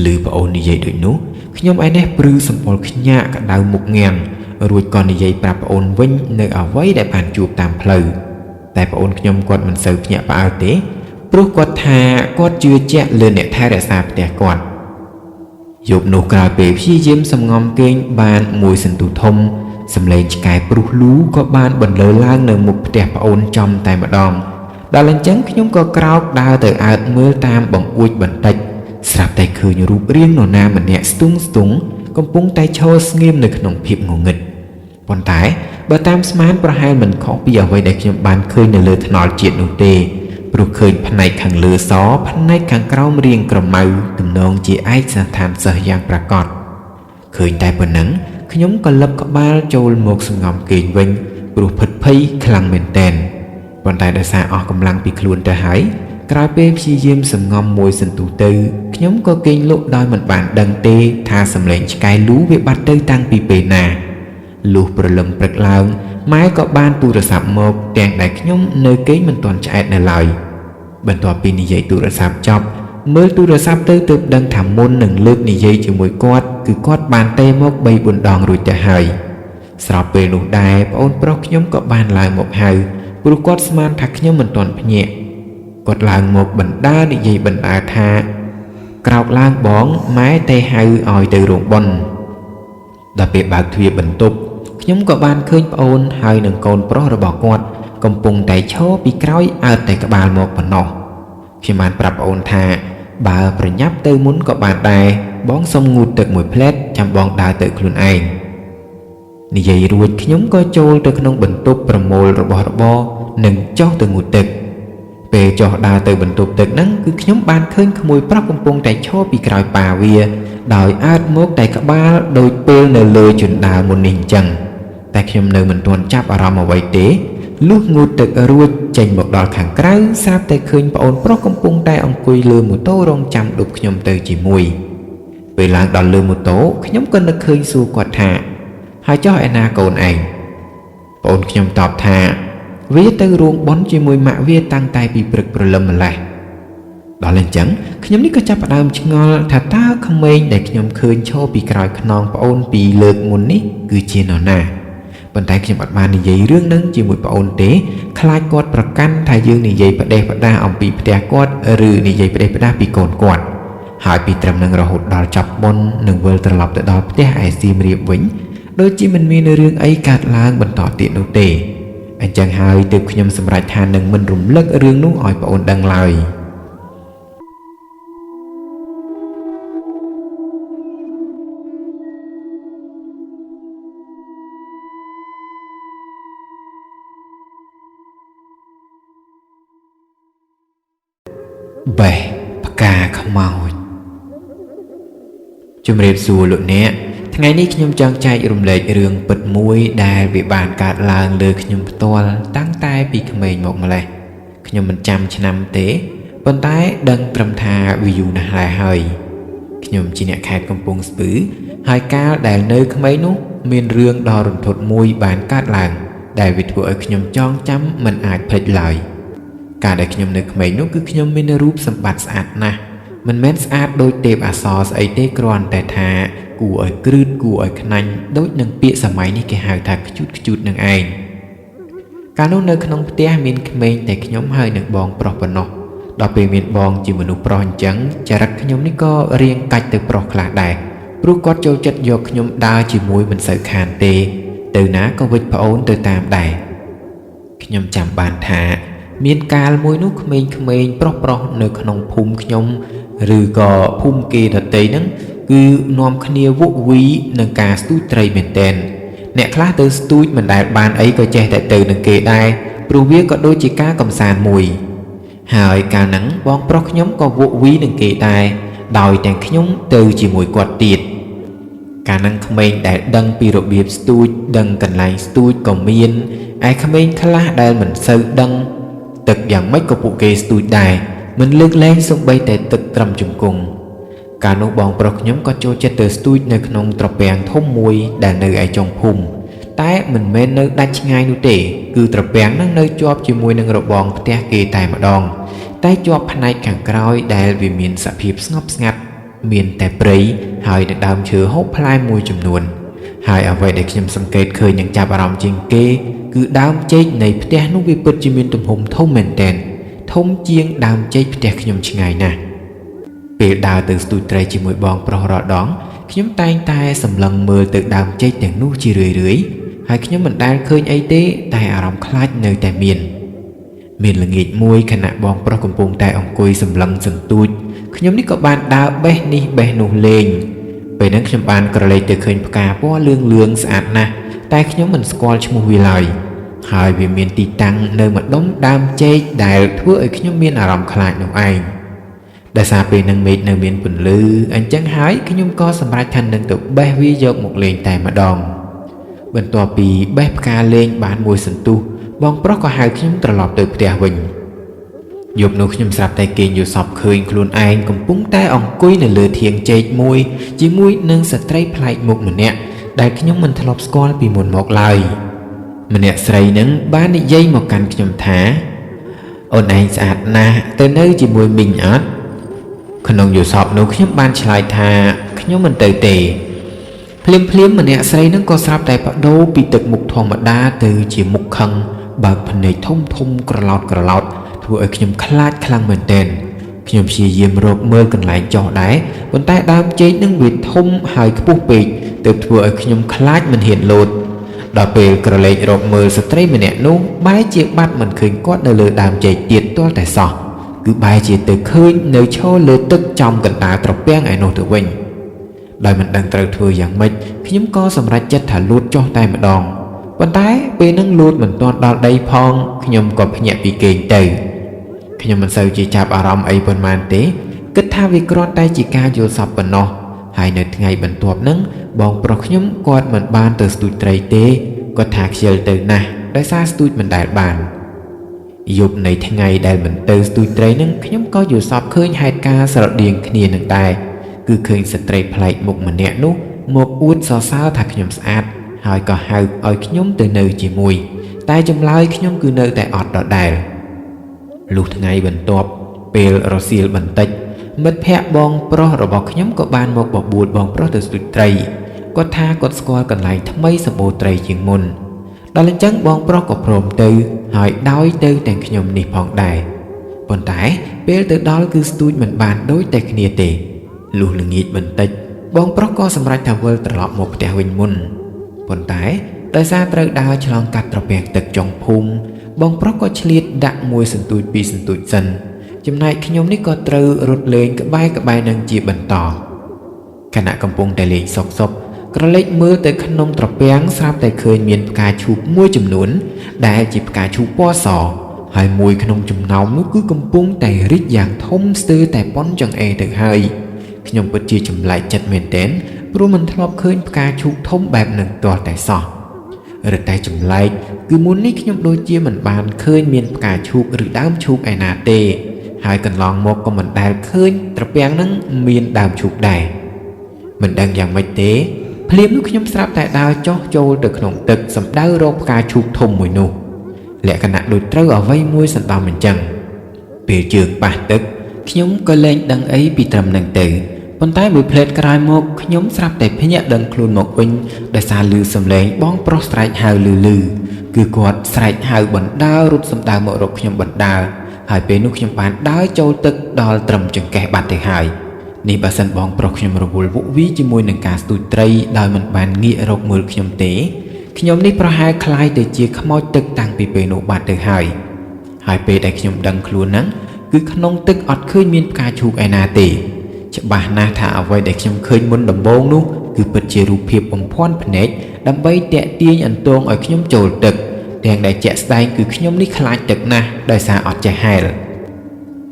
ឮប្អូននិយាយដូចនោះខ្ញុំឯនេះព្រឺសម្បុរខ្ញាក់ក្តៅមុខងាំង រួចក៏និយាយប្រាប់ប្អូនវិញនៅអ្វីដែលបានជួបតាមផ្លូវតែប្អូនខ្ញុំគាត់មិនសូវភ្ញាក់ផ្អើលទេព្រោះគាត់ថាគាត់ជឿជាក់លើអ្នកថែរក្សាផ្ទះគាត់យប់នោះក្រោយពេលព្យាយាមសំងំគេងបានមួយសន្ទុះធំសម្លេងឆ្កែព្រុសលូក៏បានបន្លឺឡើងនៅមុខផ្ទះប្អូនចំតែម្ដងដល់អញ្ចឹងខ្ញុំក៏ក្រោកដើរទៅអើតមើលតាមបង្អួចបន្តិចស្រាប់តែឃើញរូបរាងនរណាម្នាក់ស្ទង់កំពុងតែឈរស្ងៀមនៅក្នុងភាពងងឹតប៉ុន្តែបើតាមស្មានប្រហែលមិនខុសពីអ្វីដែលខ្ញុំបានឃើញនៅលើថ្នល់ជាតិនោះទេព្រោះឃើញផ្នែកខាងលើសផ្នែកខាងក្រោមរាងក្រមៅទំនងជាឯកសណ្ឋានសិស្សយ៉ាងប្រាកដឃើញតែប៉ុណ្ណឹងខ្ញុំក៏លឹបក្បាលចូលមកសំងំគេងវិញព្រោះភិតភ័យខ្លាំងមែនទែនប៉ុន្តែដោយសារអស់កម្លាំងពីខ្លួនទៅហើយក្រោយពេលព្យាយាមសំងំមួយសន្ទុះទៅខ្ញុំក៏គេងលក់ដោយមិនបានដឹងទេថាសម្លេងឆ្កែលូវាបាត់ទៅតាំងពីពេលណាលុះព្រលឹមព្រឹកឡើងម៉ែក៏បានទូរស័ព្ទមកទាំងដែលខ្ញុំនៅគេងមិនទាន់ឆ្អែតនៅឡើយបន្ទាប់ពីនិយាយទូរស័ព្ទចប់មើលទូរស័ព្ទទៅទើបដឹងថាមុននឹងលើកនិយាយជាមួយគាត់គឺគាត់បានទេមក 3-4 ដងរួចទៅហើយស្របពេលនោះដែរប្អូនប្រុសខ្ញុំក៏បានឡើងមកហៅព្រោះគាត់ស្មានថាខ្ញុំមិនទាន់ភ្ញាក់គាត់ឡើងមកបណ្ដានិយាយបណ្ដាថាក្រោកឡើងបងម៉ែទេហៅឲ្យទៅរោងបុណ្យដល់ពេលបើកទ្វារបន្ទប់ខ្ញុំក៏បានឃើញប្អូនហើយនឹងកូនប្រុសរបស់គាត់កំពុងតែឈរពីក្រោយអើតតែក្បាលមកប៉ុណ្ណោះខ្ញុំបានប្រាប់ប្អូនថាបើប្រញាប់ទៅមុនក៏បានដែរបងសុំងូតទឹកមួយផ្លែតចាំបងដើរទៅខ្លួនឯងនិយាយរួចខ្ញុំក៏ចូលទៅក្នុងបន្ទប់ប្រមូលរបស់របរនិងចុះទៅងូតទឹកពេលចុះដើរទៅបន្ទប់ទឹកហ្នឹងគឺខ្ញុំបានឃើញក្មួយប្រុសកំពុងតែឈរពីក្រោយប៉ាវាដោយអើតមកតែក្បាលដោយពេលនៅលើជណ្ដាលមុននេះអញ្ចឹងតែខ្ញុំនៅមិនទាន់ចាប់អារម្មណ៍អ្វីទេលុះងូតទឹករួចចេញមកដល់ខាងក្រៅស្រាប់តែឃើញប្អូនប្រុសកំពុងតែអង្គុយលើម៉ូតូរងចាំដប់ខ្ញុំទៅជាមួយពេលឡើងដល់លើម៉ូតូខ្ញុំក៏នឹកឃើញសួរគាត់ថាហើយចុះឯណាកូនឯងប្អូនខ្ញុំតបថាវាទៅរោងបុណ្យជាមួយម៉ាក់វាតាំងតែពីព្រឹកព្រលឹមម្លេះដល់អញ្ចឹងខ្ញុំនេះក៏ចាប់ផ្ដើមឆ្ងល់ថាតើក្មេងដែលខ្ញុំឃើញឈរពីក្រោយខ្នងប្អូនពីលើកមុននេះគឺជានរណាប៉ុន្តែខ្ញុំអត់បាននិយាយរឿងហ្នឹងជាមួយប្អូនទេខ្លាចគាត់ប្រកាន់ថាយើងនិយាយផ្ដេសផ្ដាសអំពីផ្ទះគាត់ឬនិយាយផ្ដេសផ្ដាសពីកូនគាត់ហើយពីត្រឹមនឹងរហូតដល់ចប់បុណ្យនឹងវិលត្រឡប់ទៅដល់ផ្ទះឯសៀមរាបវិញដូចជាមិនមានរឿងអីកើតឡើងបន្តទៀតនោះទេអញ្ចឹងហើយទើបខ្ញុំសម្រេចថានឹងមិនរំលឹករឿងនោះឲ្យប្អូនដឹងឡើយបេះផ្កាខ្មោចជំរាបសួរលោកអ្នកថ្ងៃនេះខ្ញុំចង់ចែករំលែករឿងពិតមួយដែលវាបានកើតឡើងលើខ្ញុំផ្ទាល់តាំងតែពីក្មេងមកម្លេះខ្ញុំមិនចាំឆ្នាំទេប៉ុន្តែដឹងត្រឹមថាវាយូរណាស់ហើយខ្ញុំជាអ្នកខេត្តកំពង់ស្ពឺហើយកាលដែលនៅក្មេងនោះមានរឿងដ៏រន្ធត់មួយបានកើតឡើងដែលវាធ្វើឲ្យខ្ញុំចងចាំមិនអាចភ្លេចឡើយកាលដែលខ្ញុំនៅក្មេងនោះគឺខ្ញុំមានរូបសម្បត្តិស្អាតណាស់មិនមែនស្អាតដូចទេពអប្សរស្អីទេគ្រាន់តែថាគួរឲ្យគ្រឺតគួរឲ្យខ្នាញ់ដូចនឹងពាក្យសម័យនេះគេហៅថាខ្ជូតនឹងឯងកាលនោះនៅក្នុងផ្ទះមានក្មេងតែខ្ញុំហើយនឹងបងប្រុសប៉ុណ្ណោះដល់ពេលមានបងជាមនុស្សប្រុសអញ្ចឹងចរិតខ្ញុំនេះក៏រៀងកាច់ទៅប្រុសខ្លះដែរព្រោះគាត់ចូលចិត្តយកខ្ញុំដើរជាមួយមិនសូវខានទេទៅណាក៏វិចប្អូនទៅតាមដែរខ្ញុំចាំបានថាមានកាលមួយនោះក្មេងៗប្រុសនៅក្នុងភូមិខ្ញុំឬក៏ភូមិគេដទៃហ្នឹងគឺនាំគ្នាវក់វីនឹងការស្ទូចត្រីមែនតែនអ្នកខ្លះទៅស្ទូចមិនដែលបានអីក៏ចេះតែទៅនឹងគេដែរព្រោះវាក៏ដូចជាការកំសាន្តមួយហើយកាលហ្នឹងបងប្រុសខ្ញុំក៏វក់វីនឹងគេដែរដោយទាំងខ្ញុំទៅជាមួយគាត់ទៀតកាលហ្នឹងក្មេងដែលដឹងពីរបៀបស្ទូចដឹងកន្លែងស្ទូចក៏មានឯក្មេងខ្លះដែលមិនសូវដឹងទឹកយ៉ាងម៉េចក៏ពួកគេស្ទូចដែរមិនលើកលែងសូម្បីតែទឹកត្រឹមជង្គង់កាលនោះបងប្រុសខ្ញុំក៏ចូលចិត្តទៅស្ទូចនៅក្នុងត្រពាំងធំមួយដែលនៅឯចុងភូមិតែមិនមែននៅដាច់ឆ្ងាយនោះទេគឺត្រពាំងនឹងនៅជាប់ជាមួយនឹងរបងផ្ទះគេតែម្ដងតែជាប់ផ្នែកខាងក្រោយដែលវាមានសភាពស្ងប់ស្ងាត់មានតែព្រៃហើយនៅដើមឈើហូបផ្លែមួយចំនួន ហើយអ្វីដែលខ្ញុំសង្កេតឃើញនឹងចាប់អារម្មណ៍ជាងគេគឺដើមចេកនៃផ្ទះនោះវាពិតជាមានទំហំធំមែនទែនធំជាងដើមចេកផ្ទះខ្ញុំឆ្ងាយណាស់ពេលដើរទៅស្ទូចត្រីជាមួយបងប្រុសរាល់ដងខ្ញុំតែងតែសម្លឹងមើលទៅដើមចេកទាំងនោះជារឿយៗហើយខ្ញុំមិនដែលឃើញអីទេតែអារម្មណ៍ខ្លាចនៅតែមានល្ងាចមួយខណៈបងប្រុសកំពុងតែអង្គុយសម្លឹងសន្ទូចខ្ញុំនេះក៏បានដើរបេះនេះបេះនោះលេងពេលហ្នឹងខ្ញុំបានក្រឡេកទៅឃើញផ្កាពណ៌លឿងស្អាតណាស់តែខ្ញុំមិនស្គាល់ឈ្មោះវាឡើយហើយវាមានទីតាំងនៅម្ដុំដើមចេកដែលធ្វើឲ្យខ្ញុំមានអារម្មណ៍ខ្លាចនោះឯងដោយសារពេលហ្នឹងមេឃនៅមានពន្លឺអញ្ចឹងហើយខ្ញុំក៏សម្រេចថានឹងទៅបេះវាយកមកលេងតែម្ដងបន្ទាប់ពីបេះផ្កាលេងបានមួយសន្ទុះបងប្រុសក៏ហៅខ្ញុំត្រឡប់ទៅផ្ទះវិញយប់នោះខ្ញុំស្រាប់តែគេងយល់សប្តិឃើញខ្លួនឯងកំពុងតែអង្គុយនៅលើធាងចេកមួយជាមួយនឹងស្ត្រីប្លែកមុខម្នាក់ដែលខ្ញុំមិនធ្លាប់ស្គាល់ពីមុនមកឡើយម្នាក់ស្រីនឹងបាននិយាយមកកាន់ខ្ញុំថាអូនឯងស្អាតណាស់ទៅនៅជាមួយមីងអត់ក្នុងយល់សប្តិនោះខ្ញុំបានឆ្លើយថាខ្ញុំមិនទៅទេភ្លាមម្នាក់ស្រីនឹងក៏ស្រាប់តែបដូរពីទឹកមុខធម្មតាទៅជាមុខខឹងបើកភ្នែកធំក្រឡោតធ្វើឲ្យខ្ញុំខ្លាចខ្លាំងមែនទែនខ្ញុំព្យាយាមរកមើលកន្លែងចុះដែរប៉ុន្តែដើមចេកនឹងវាធំហើយខ្ពស់ពេកទើបធ្វើឲ្យខ្ញុំខ្លាចមិនហ៊ានលោតដល់ពេលក្រឡេករកមើលស្ត្រីម្នាក់នោះបែរជាបាត់មិនឃើញគាត់នៅលើដើមចេកទៀតទាល់តែសោះគឺបែរជាទៅឃើញនៅឈរលើទឹកចំកណ្ដាលត្រពាំងឯនោះទៅវិញដោយមិនដឹងត្រូវធ្វើយ៉ាងម៉េចខ្ញុំក៏សម្រេចចិត្តថាលោតចុះតែម្ដងប៉ុន្តែពេលនឹងលោតមិនទាន់ដល់ដីផងខ្ញុំក៏ភ្ញាក់ពីគេងទៅខ្ញុំមិនសូវជាចាប់អារម្មណ៍អីប៉ុន្មានទេគិតថាវាគ្រាន់តែជាការយល់សប្តិប៉ុណ្ណោះហើយនៅថ្ងៃបន្ទាប់ហ្នឹងបងប្រុសខ្ញុំគាត់មិនបានទៅស្ទូចត្រីទេគាត់ថាខ្ជិលទៅណាស់ដោយសារស្ទូចមិនដែលបានយប់នៃថ្ងៃដែលមិនទៅស្ទូចត្រីហ្នឹងខ្ញុំក៏យល់សប្តិឃើញហេតុការណ៍ស្រដៀងគ្នានឹងដែរគឺឃើញស្ត្រីប្លែកមុខម្នាក់នោះមកអួតសរសើរថាខ្ញុំស្អាតហើយក៏ហៅឲ្យខ្ញុំទៅនៅជាមួយតែចម្លើយខ្ញុំគឺនៅតែអត់ដដែលលុះថ្ងៃបន្ទាប់ពេលរសៀលបន្តិចមិត្តភ័ក្តិបងប្រុសរបស់ខ្ញុំក៏បានមកបបួលបងប្រុសទៅស្ទូចត្រីគាត់ថាគាត់ស្គាល់កន្លែងថ្មីសម្បូរត្រីជាងមុនដល់អញ្ចឹងបងប្រុសក៏ព្រមទៅហើយដោយទៅទាំងខ្ញុំនេះផងដែរប៉ុន្តែពេលទៅដល់គឺស្ទូចមិនបានដូចតែគ្នាទេលុះល្ងាចបន្តិចបងប្រុសក៏សម្រេចថាវិលត្រឡប់មកផ្ទះវិញមុនប៉ុន្តែដោយសារត្រូវដើរឆ្លងកាត់ត្រពាំងទឹកចុងភូមិបងប្រុសក៏ឆ្លៀតដាក់មួយសន្ទូចពីរសន្ទូចសិនចំណែកខ្ញុំនេះក៏ត្រូវរត់លេងក្បែរនឹងជាបន្តខណៈកំពុងតែលេងសុកក្រឡេកមើលទៅក្នុងត្រពាំងស្រាប់តែឃើញមានផ្កាឈូកមួយចំនួនដែលជាផ្កាឈូកពណ៌សហើយមួយក្នុងចំណោមនោះគឺកំពុងតែរីកយ៉ាងធំស្ទើរតែប៉ុនចង្អេរទៅហើយខ្ញុំពិតជាចម្លែកចិត្តមែនទែនព្រោះមិនធ្លាប់ឃើញផ្កាឈូកធំបែបនឹងទាល់តែសោះរឹតតែចម្លែកគឺមុននេះខ្ញុំដូចជាមិនបានឃើញមានផ្កាឈូកឬដើមឈូកឯណាទេហើយកន្លងមកក៏មិនដែលឃើញត្រពាំងនឹងមានដើមឈូកដែរមិនដឹងយ៉ាងម៉េចទេភ្លាមនោះខ្ញុំស្រាប់តែដើរចុះចូលទៅក្នុងទឹកសម្ដៅរកផ្កាឈូកធំមួយនោះលក្ខណៈដូចត្រូវអ្វីមួយសន្តំអញ្ចឹងពេលជើងប៉ះទឹកខ្ញុំក៏លែងដឹងអីពីត្រឹមនឹងទៅប៉ុន្តែមួយផ្លេតក្រោយមកខ្ញុំស្រាប់តែភ្ញាក់ដឹងខ្លួនមកវិញដោយសារឮសំឡេងបងប្រុសស្រែកហៅលឺគឺគាត់ស្រែកហៅបណ្ដើររត់សម្ដៅមករកខ្ញុំបណ្ដើរហើយពេលនោះខ្ញុំបានដើរចូលទឹកដល់ត្រឹមចង្កេះបាត់ទៅហើយនេះបើសិនបងប្រុសខ្ញុំរវល់វក់វីជាមួយនឹងការស្ទូចត្រីដោយមិនបានងាករកមើលខ្ញុំទេខ្ញុំនេះប្រហែលคล้ายទៅជាខ្មោចទឹកតាំងពីពេលនោះបាត់ទៅហើយពេលដែលខ្ញុំដឹងខ្លួនហ្នឹងគឺក្នុងទឹកអត់ឃើញមានផ្កាឈូកឯណាទេច្បាស់ណាស់ថាអ្វីដែលខ្ញុំឃើញមុនដំបូងនោះគឺពិតជារូបភាពបំភាន់ភ្នែកដើម្បីតាក់ទាញអន្ទងឲ្យខ្ញុំចូលទឹកទាំងដែលជាក់ស្ដែងគឺខ្ញុំនេះខ្លាចទឹកណាស់ដោយសារអត់ចេះហែល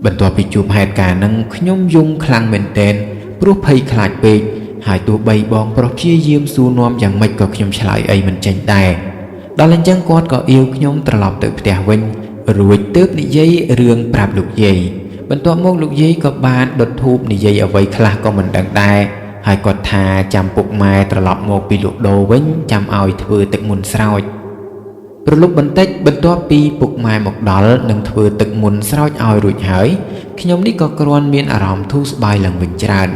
បន្ទាប់ពីជួបហេតុការណ៍ហ្នឹងខ្ញុំយំខ្លាំងមែនទែនព្រោះភ័យខ្លាចពេកហើយទោះបីបងប្រុសព្យាយាមសួរនាំយ៉ាងម៉េចក៏ខ្ញុំឆ្លើយអីមិនចេញដែរដល់អញ្ចឹងគាត់ក៏អៀវខ្ញុំត្រឡប់ទៅផ្ទះវិញរួចទើបនិយាយរឿងប្រាប់លោកយាយបន្ទាប់មកលោកយាយក៏បានដុតធូបនិយាយអ្វីខ្លះក៏មិនដឹងដែរហើយគាត់ថាចាំពុកម៉ែត្រឡប់មកពីលក់ដូរវិញចាំឲ្យធ្វើទឹកមុនស្រោចប្រលប់បន្តិចបន្ទាប់ពីពុកម៉ែមកដល់នឹងធ្វើទឹកមុនស្រោចឲ្យរួចហើយខ្ញុំនេះក៏គ្រាន់មានអារម្មណ៍ធូរស្បើយឡើងវិញច្រើន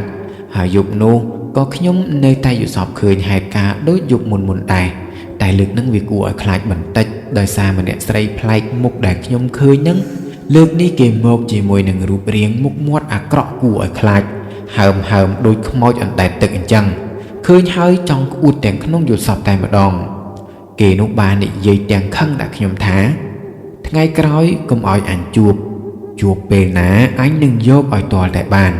ហើយយប់នោះ ក៏ខ្ញុំនៅតែយល់សប្តិឃើញហេតុការណ៍ដូចយប់មុនដែរតែលើកនឹងវាគួរឲ្យខ្លាចបន្តិចដោយសារម្នាក់ស្រីប្លែកមុខដែលខ្ញុំឃើញនឹងលើកនេះគេមកជាមួយនឹងរូបរាងមុខមាត់អាក្រក់គួរឲ្យខ្លាចហើមដូចខ្មោចអណ្ដែតទឹកអញ្ចឹងឃើញហើយចង់ក្អួតទាំងក្នុងយល់សប្តិតែម្ដងគេនោះបាននិយាយទាំងខឹងដាក់ខ្ញុំថាថ្ងៃក្រោយកុំឲ្យអញជួបពេលណាអញនឹងយកឲ្យទាល់តែបាន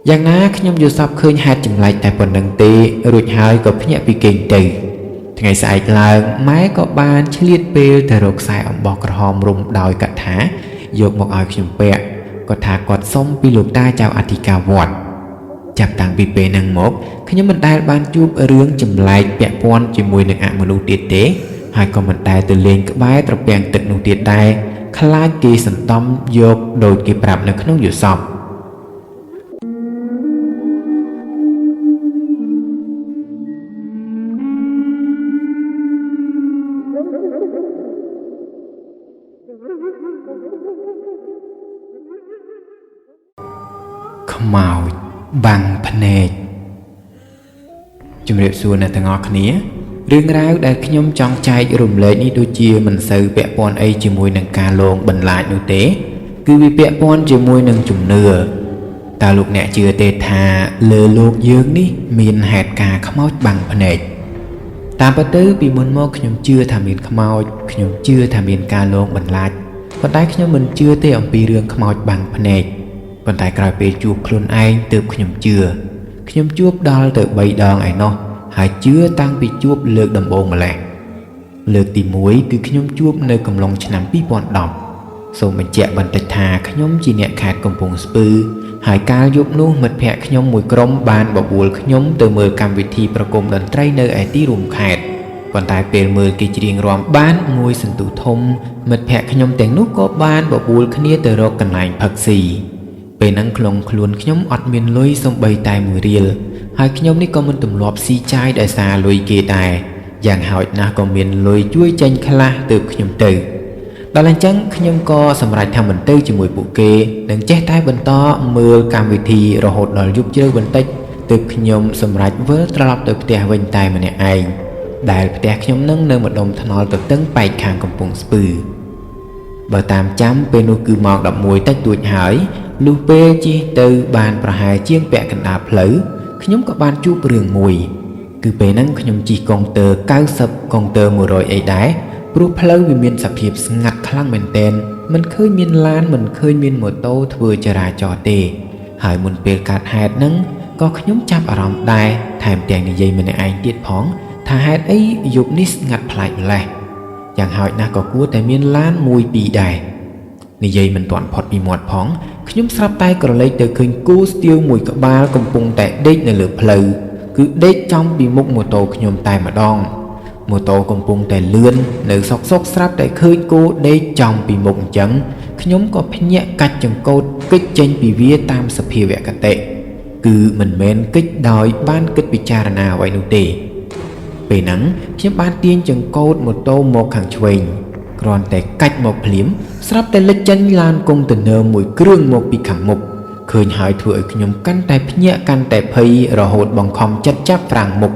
យ៉ាងណាខ្ញុំយល់សប្តិឃើញហេតុចម្លែកតែប៉ុណ្្នឹងទេរួចហើយក៏ភ្ញាក់ពីគេងទៅថ្ងៃស្អែកឡើងម៉ែក៏បានឆ្លៀតពេលទៅរកខ្សែអំបោះក្រហមរុំដោយកថាយកមកឲ្យខ្ញុំពាក់គាត់ថាគាត់សុំពីលោកតាចៅអធិការវត្តចាប់តាំងពីពេលហ្នឹងមកខ្ញុំមិនដែលបានជួបរឿងចម្លែកពាក់ព័ន្ធជាមួយនឹងអមនុស្សទៀតទេហើយក៏មិនដែលទៅលេងក្បែរត្រពាំងទឹកនោះទៀតដែរខ្លាចគេសន្តំយកដូចគេប្រាប់នៅក្នុងយល់សប្តិខ្មោចបាំងភ្នែកជំរាបសួរអ្នកទាំងអស់គ្នារឿងរ៉ាវដែលខ្ញុំចង់ចែករំលែកនេះដូចជាមិនសូវពាក់ព័ន្ធអីជាមួយនឹងការលងបន្លាចនោះទេគឺវាពាក់ព័ន្ធជាមួយនឹងជំនឿតើលោកអ្នកជឿទេថាលើលោកយើងនេះមានហេតុការណ៍ខ្មោចបាំងភ្នែកតាមពិតទៅពីមុនមកខ្ញុំជឿថាមានខ្មោចខ្ញុំជឿថាមានការលងបន្លាចប៉ុន្តែខ្ញុំមិនជឿទេអំពីរឿងខ្មោចបាំងភ្នែកប៉ុន្តែក្រោយពេលជួបខ្លួនឯងទើបខ្ញុំជឿខ្ញុំជួបដល់ទៅ3ដងឯណោះហើយជឿតាំងពីជួបលើកដំបូងម្លេះលើកទី1គឺខ្ញុំជួបនៅកំឡុងឆ្នាំ2010សូមបញ្ជាក់បន្តិចថាខ្ញុំជាអ្នកខេត្តកំពង់ស្ពឺហើយកាលយប់នោះមិត្តភ័ក្តិខ្ញុំមួយក្រុមបានបបួលខ្ញុំទៅមើលកម្មវិធីប្រគំតន្ត្រីនៅឯទីរួមខេត្តប៉ុន្តែពេលមើលគេច្រៀងរាំបានមួយសន្ទុះធំមិត្តភ័ក្តិខ្ញុំទាំងនោះក៏បានបបួលគ្នាទៅរកកន្លែងផឹកស៊ីពេលហ្នឹងខ្លួនខ្ញុំអត់មានលុយសូម្បីតែ1រៀលហើយខ្ញុំនេះក៏មិនទម្លាប់ស៊ីចាយដោយសារលុយគេដែរយ៉ាងហោចណាស់ក៏មានលុយជួយចេញខ្លះទើបខ្ញុំទៅដល់អញ្ចឹងខ្ញុំក៏សម្រេចថាមិនទៅជាមួយពួកគេនឹងចេះតែបន្តមើលកម្មវិធីរហូតដល់យប់ជ្រៅបន្តិចទើបខ្ញុំសម្រេចវិលត្រឡប់ទៅផ្ទះវិញតែម្នាក់ឯងដែលផ្ទះខ្ញុំនឹងនៅម្ដុំថ្នល់ទទឹងប៉ែកខាងកំពង់ស្ពឺបើតាមចាំពេលនោះគឺម៉ោង11តិចតួចហើយលុះពេលជិះទៅបានប្រហែលជាងពាក់កណ្ដាលផ្លូវខ្ញុំក៏បានជួបរឿងមួយគឺពេលហ្នឹងខ្ញុំជិះកុងទ័រ90កុងទ័រ100អីដែរព្រោះផ្លូវវាមានសភាពស្ងាត់ខ្លាំងមែនទែនមិនឃើញមានឡានមិនឃើញមានម៉ូតូធ្វើចរាចរណ៍ទេហើយមុនពេលកើតហេតុហ្នឹងក៏ខ្ញុំចាប់អារម្មណ៍ដែរថែមទាំងនិយាយម្នាក់ឯងទៀតផងថាហេតុអីយប់នេះស្ងាត់ប្លែកម្លេះយ៉ាងហោចណាស់ក៏គួរតែមានឡានមួយពីរដែរនិយាយមិនទាន់ផុតពីមាត់ផងខ្ញុំស្រាប់តែក្រឡេកទៅឃើញគោស្ទាវមួយក្បាលកំពុងតែដេកនៅលើផ្លូវគឺដេកចំពីមុខម៉ូតូខ្ញុំតែម្ដងម៉ូតូកំពុងតែលឿននៅសុកស្រាប់តែឃើញគោដេកចំពីមុខអញ្ចឹងខ្ញុំក៏ភ្ញាក់កាច់ចង្កូតគេចចេញពីវាតាមសភាវគតិគឺមិនមែនគេចដោយបានគិតពិចារណាអ្វីនោះទេពេលហ្នឹងខ្ញុំបានទាញចង្កូតម៉ូតូមកខាងឆ្វេងគ្រាន់តែកាច់មកភ្លាមស្រាប់តែលេចចេញឡានកុងតឺន័រមួយគ្រឿងមកពីខាងមុខឃើញហើយធ្វើឲ្យខ្ញុំកាន់តែភ្ញាក់កាន់តែភ័យរហូតបង្ខំចិត្តចាប់ហ្វ្រាំងមុខ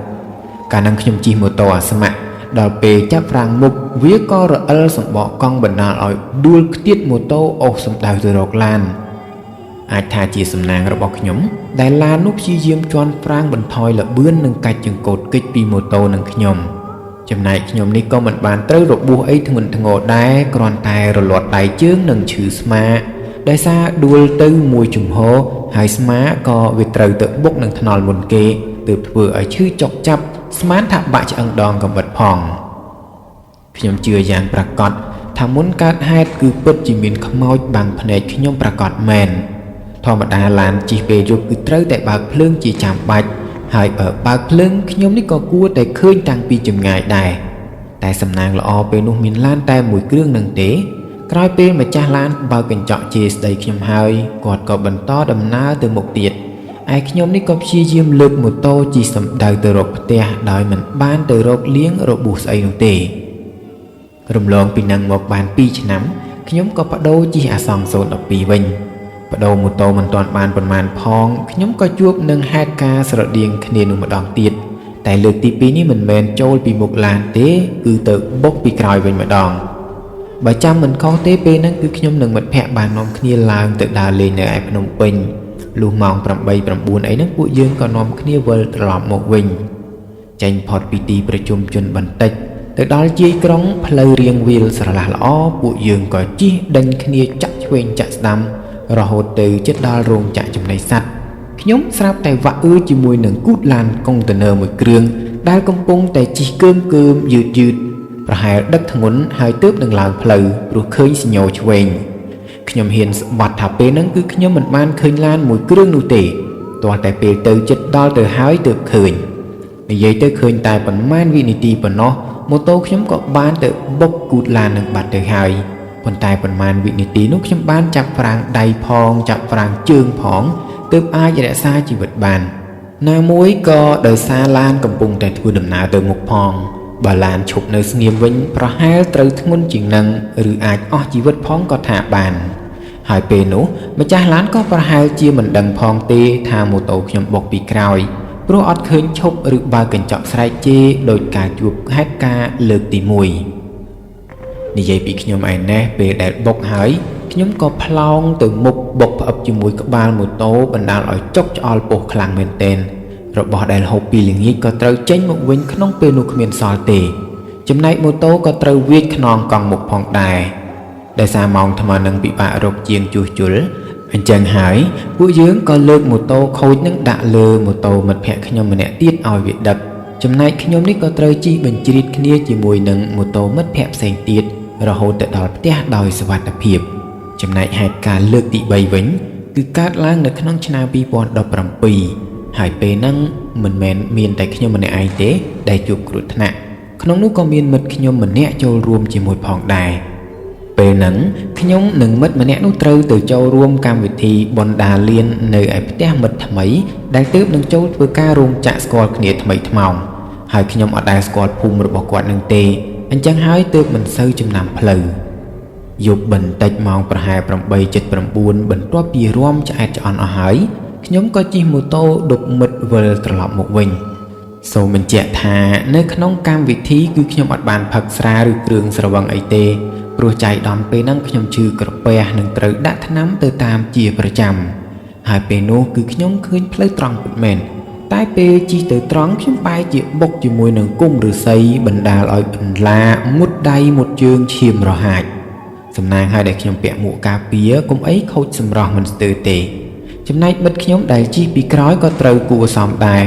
កាលហ្នឹងខ្ញុំជិះម៉ូតូអាស្ម័គ្រដល់ពេលចាប់ហ្វ្រាំងមុខវាក៏រអិលសម្បកកង់បណ្ដាលឲ្យដួលខ្ទាតម៉ូតូអូសសម្ដៅទៅរកឡានអាចថាជាសំណាងរបស់ខ្ញុំដែលឡាននោះព្យាយាមជន់ហ្វ្រាំងបន្ថយល្បឿននិងកាច់ចង្កូតគេចពីម៉ូតូនឹងខ្ញុំចំណែកខ្ញុំនេះក៏មិនបានត្រូវរបួសអីធ្ងន់ធ្ងរដែរគ្រាន់តែរលាត់ដៃជើងនិងឈឺស្មាដោយសារដួលទៅមួយជំហរហើយស្មាក៏វាត្រូវទៅបុកនឹងថ្នល់មុនគេទើបធ្វើឲ្យឈឺចុកចាប់ស្មានថាបាក់ឆ្អឹងដងកំបិតផងខ្ញុំជឿយ៉ាងប្រាកដថាមុនកើតហេតុគឺពិតជាមានខ្មោចបាំងភ្នែកខ្ញុំប្រាកដមែនធម្មតាឡានជិះពេលយប់គឺត្រូវតែបើកភ្លើងជាចាំបាច់ហើយបើកភ្លើងខ្ញុំនេះក៏គួរតែឃើញតាំងពីចម្ងាយដែរតែសំណាងល្អពេលនោះមានឡានតែមួយគ្រឿងនឹងទេក្រោយពេលម្ចាស់ឡានបើកកញ្ចក់ជេរស្ដីខ្ញុំហើយគាត់ក៏បន្តដំណើរទៅមុខទៀតឯខ្ញុំនេះក៏ព្យាយាមលើកម៉ូតូជិះសម្ដៅទៅរកផ្ទះដោយមិនបានទៅរកលៀងរបួសស្អីនោះទេរំលងពីនឹងមកបាន2ឆ្នាំខ្ញុំក៏បដូរជិះអាសង់012វិញ បដូរម៉ូតូមិនទាន់បានប៉ុន្មានផងខ្ញុំក៏ជួបនឹងហេតុការណ៍ស្រដៀងគ្នានោះម្ដងទៀតតែលើកទី2នេះមិនមែនចូលពីមុខឡានទេគឺទៅបុកពីក្រោយវិញម្ដងបើចាំមិនខុសទេពេលហ្នឹងគឺខ្ញុំនិងមិត្តភ័ក្តិបាននាំគ្នាឡើងទៅដើរលេងនៅឯភ្នំពេញលុះម៉ោង8 9អីហ្នឹងពួកយើងក៏នាំគ្នាវិលត្រឡប់មកវិញចេញផុតពីទីប្រជុំជនបន្តិចទៅដល់ជាយក្រុងផ្លូវរៀងវាលស្រឡះល្អពួកយើងក៏ជិះដេញគ្នាចាក់ឆ្វេងចាក់ស្ដាំរហូតទៅជិតដល់រោងចក្រចំណីសត្វខ្ញុំស្រាប់តែវាក់ជាមួយនឹងគូតឡានកុងតឺន័រមួយគ្រឿងដែលកំពុងតែជិះកើមយឺតប្រហែលដឹកធ្ងន់ហើយទើបនឹងឡើងផ្លូវព្រោះឃើញសញ្ញោឆ្វេងខ្ញុំហ៊ានស្បត់ថាពេលហ្នឹងគឺខ្ញុំមិនបានឃើញឡានមួយគ្រឿងនោះទេទាល់តែពេលទៅជិតដល់ទៅហើយទើបឃើញនិយាយទៅឃើញតែប៉ុន្មានវិនាទីប៉ុណ្ណោះម៉ូតូខ្ញុំក៏បានទៅបុកគូតឡាននឹងបាត់ទៅហើយប៉ុន្តែប៉ុន្មានវិនាទីនោះខ្ញុំបានចាប់ហ្វ្រាំងដៃផងចាប់ហ្វ្រាំងជើងផងទើបអាចរក្សាជីវិតបានណាមួយក៏ដោយសារឡានកំពុងតែធ្វើដំណើរទៅមុខផងបើឡានឈប់នៅស្ងៀមវិញប្រហែលត្រូវធ្ងន់ជាងនឹងឬអាចអស់ជីវិតផងក៏ថាបានហើយពេលនោះម្ចាស់ឡានក៏ប្រហែលជាមិនដឹងផងទេថាម៉ូតូខ្ញុំបុកពីក្រោយព្រោះអត់ឃើញឈប់ឬបើកកញ្ចក់ស្រែកជេរដោយការជួបហេតុការណ៍លើកទី1និយាយពីខ្ញុំឯណេះពេលដែលបុកហើយខ្ញុំក៏ផ្លោងទៅមុខបុកផ្អឹបជាមួយក្បាលម៉ូតូបណ្ដាលឲ្យចុកឆ្អល់ពោះខ្លាំងមែនទែនរបស់ដែលហូបពីល្ងាចក៏ត្រូវចេញមកវិញក្នុងពេលនោះគ្មានសល់ទេចំណែកម៉ូតូក៏ត្រូវវាចខ្នងកង់មុខផងដែរដោយសារម៉ោងថ្មនឹងពិបាករកជាងជួសជុលអញ្ចឹងហើយពួកយើងក៏លើកម៉ូតូខូចនឹងដាក់លើម៉ូតូមិត្តភ័ក្តិខ្ញុំម្នាក់ទៀតឲ្យវាដឹកចំណែកខ្ញុំនេះក៏ត្រូវជិះបញ្ជ្រៀតគ្នាជាមួយនឹងម៉ូតូមិត្តភ័ក្តិផ្សេងទៀតរហូតទៅដល់ផ្ទះដោយសុវត្ថិភាពចំណែកហេតុការណ៍លើកទី3វិញគឺកើតឡើងនៅក្នុងឆ្នាំ2017ហើយពេលហ្នឹងមិនមែនមានតែខ្ញុំម្នាក់ឯងទេដែលជួបគ្រោះថ្នាក់ក្នុងនោះក៏មានមិត្តខ្ញុំម្នាក់ចូលរួមជាមួយផងដែរពេលហ្នឹងខ្ញុំនិងមិត្តម្នាក់នោះត្រូវទៅចូលរួមកម្មវិធីបណ្ដាលៀននៅឯផ្ទះមិត្តថ្មីដែលទើបនឹងចូលធ្វើការរោងចក្រស្គាល់គ្នាថ្មីថ្មោងហើយខ្ញុំអត់ដែលស្គាល់ភូមិរបស់គាត់នឹងទេអញ្ចឹងហើយទើបមិនសូវចំណាំផ្លូវយប់បន្តិចម៉ោងប្រហែល 8:79 បន្ទាប់ពីរាំឆ្អែតឆ្អន់អស់ហើយខ្ញុំក៏ជិះម៉ូតូដប់មិត្តវិលត្រឡប់មកវិញសូមបញ្ជាក់ថានៅក្នុងកម្មវិធីគឺខ្ញុំអត់បានផឹកស្រាឬគ្រឿងស្រវឹងអីទេព្រោះចៃដន្យពេលហ្នឹងខ្ញុំឈឺក្រពះនិងត្រូវដាក់ថ្នាំទៅតាមជាប្រចាំហើយពេលនោះគឺខ្ញុំឃើញផ្លូវត្រង់ពិតមែនតែពេលជិះទៅត្រង់ខ្ញុំបែរជាបុកជាមួយនឹងគុម្ពឫស្សីបណ្ដាលឲ្យបន្លាមុតដៃមុតជើងឈាមរហាចសំណាងហើយដែលខ្ញុំពាក់មួកការពារកុំអីខូចសម្រស់មិនស្ទើរទេចំណែកមិត្តខ្ញុំដែលជិះពីក្រោយក៏ត្រូវគួរសមដែរ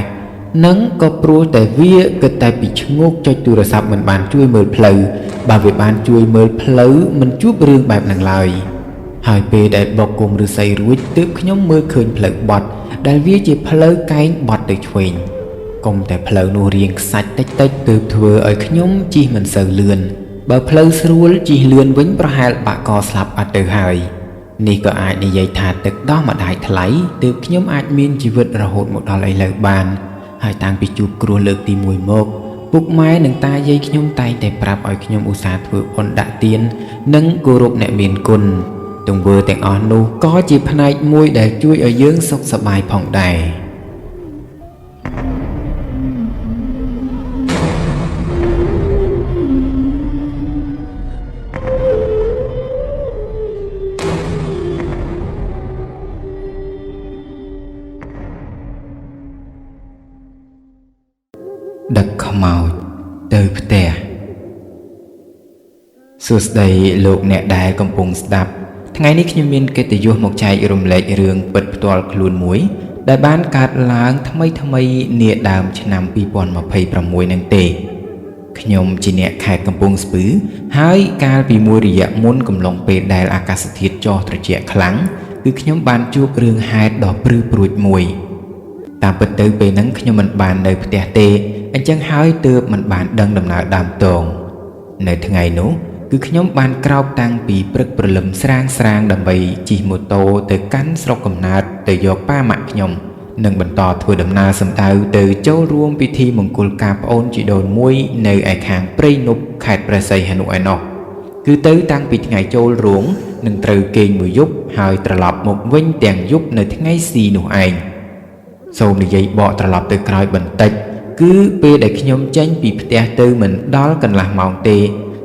នឹងក៏ព្រោះតែវាគិតតែពីឈ្ងោកចុចទូរស័ព្ទមិនបានជួយមើលផ្លូវបើវាបានជួយមើលផ្លូវមិនជួបរឿងបែបហ្នឹងឡើយហើយពេលដែលបុកគុម្ពឫស្សីរួចទើបខ្ញុំមើលឃើញផ្លូវបត់ដែលវាជាផ្លូវកែងបត់ទៅឆ្វេងកុំតែផ្លូវនោះរៀងខ្សាច់តិចទើបធ្វើឲ្យខ្ញុំជិះមិនសូវលឿនបើផ្លូវស្រួលជិះលឿនវិញប្រហែលបាក់កស្លាប់អត់ទៅហើយនេះក៏អាចនិយាយថាទឹកដោះម្ដាយថ្លៃទើបខ្ញុំអាចមានជីវិតរហូតមកដល់ឥឡូវបានហើយតាំងពីជួបគ្រោះលើកទី1មកពុកម៉ែនិងតាយាយខ្ញុំតែងតែប្រាប់ឲ្យខ្ញុំឧស្សាហ៍ធ្វើបុណ្យដាក់ទាននិងគោរពអ្នកមានគុណទង្វើទាំងអស់នោះក៏ជាផ្នែកមួយដែលជួយឲ្យយើងសុខសប្បាយផងដែរដឹកខ្មោចទៅផ្ទះសួស្តីលោកអ្នកដែលកំពុងស្ដាប់ថ្ងៃនេះខ្ញុំមានកិត្តិយសមកចែករំលែករឿងពិតផ្ទាល់ខ្លួនមួយដែលបានកើតឡើងថ្មីនាដើមឆ្នាំ2026នឹងទេខ្ញុំជាអ្នកខេត្តកំពង់ស្ពឺហើយកាលពីមួយរយៈមុនកំឡុងពេលដែលអាកាសធាតុចុះត្រជាក់ខ្លាំងគឺខ្ញុំបានជួបរឿងហេតុដ៏ព្រឺព្រួចមួយតាមពិតទៅពេលហ្នឹងខ្ញុំមិនបាននៅផ្ទះទេអញ្ចឹងហើយទើបមិនបានដឹងដំណើរដើមតងនៅថ្ងៃនោះគឺខ្ញុំបានក្រោកតាំងពីព្រឹកព្រលឹមស្រាងដើម្បីជិះម៉ូតូទៅកាន់ស្រុកកំណើតទៅយកប៉ាម៉ាក់ខ្ញុំនិងបន្តធ្វើដំណើរសំដៅទៅចូលរួមពិធីមង្គលការប្អូនជីដូនមួយនៅឯខាងព្រៃនប់ខេត្តព្រះសីហនុឯណោះ គឺទៅតាំងពីថ្ងៃចូលរោងនឹងត្រូវគេងមួយយប់ហើយត្រឡប់មកវិញទាំងយប់នៅថ្ងៃស៊ីនោះឯងសូមនិយាយបកត្រឡប់ទៅក្រោយបន្តិចគឺពេលដែលខ្ញុំចេញពីផ្ទះទៅមិនដល់កន្លះម៉ោងទេ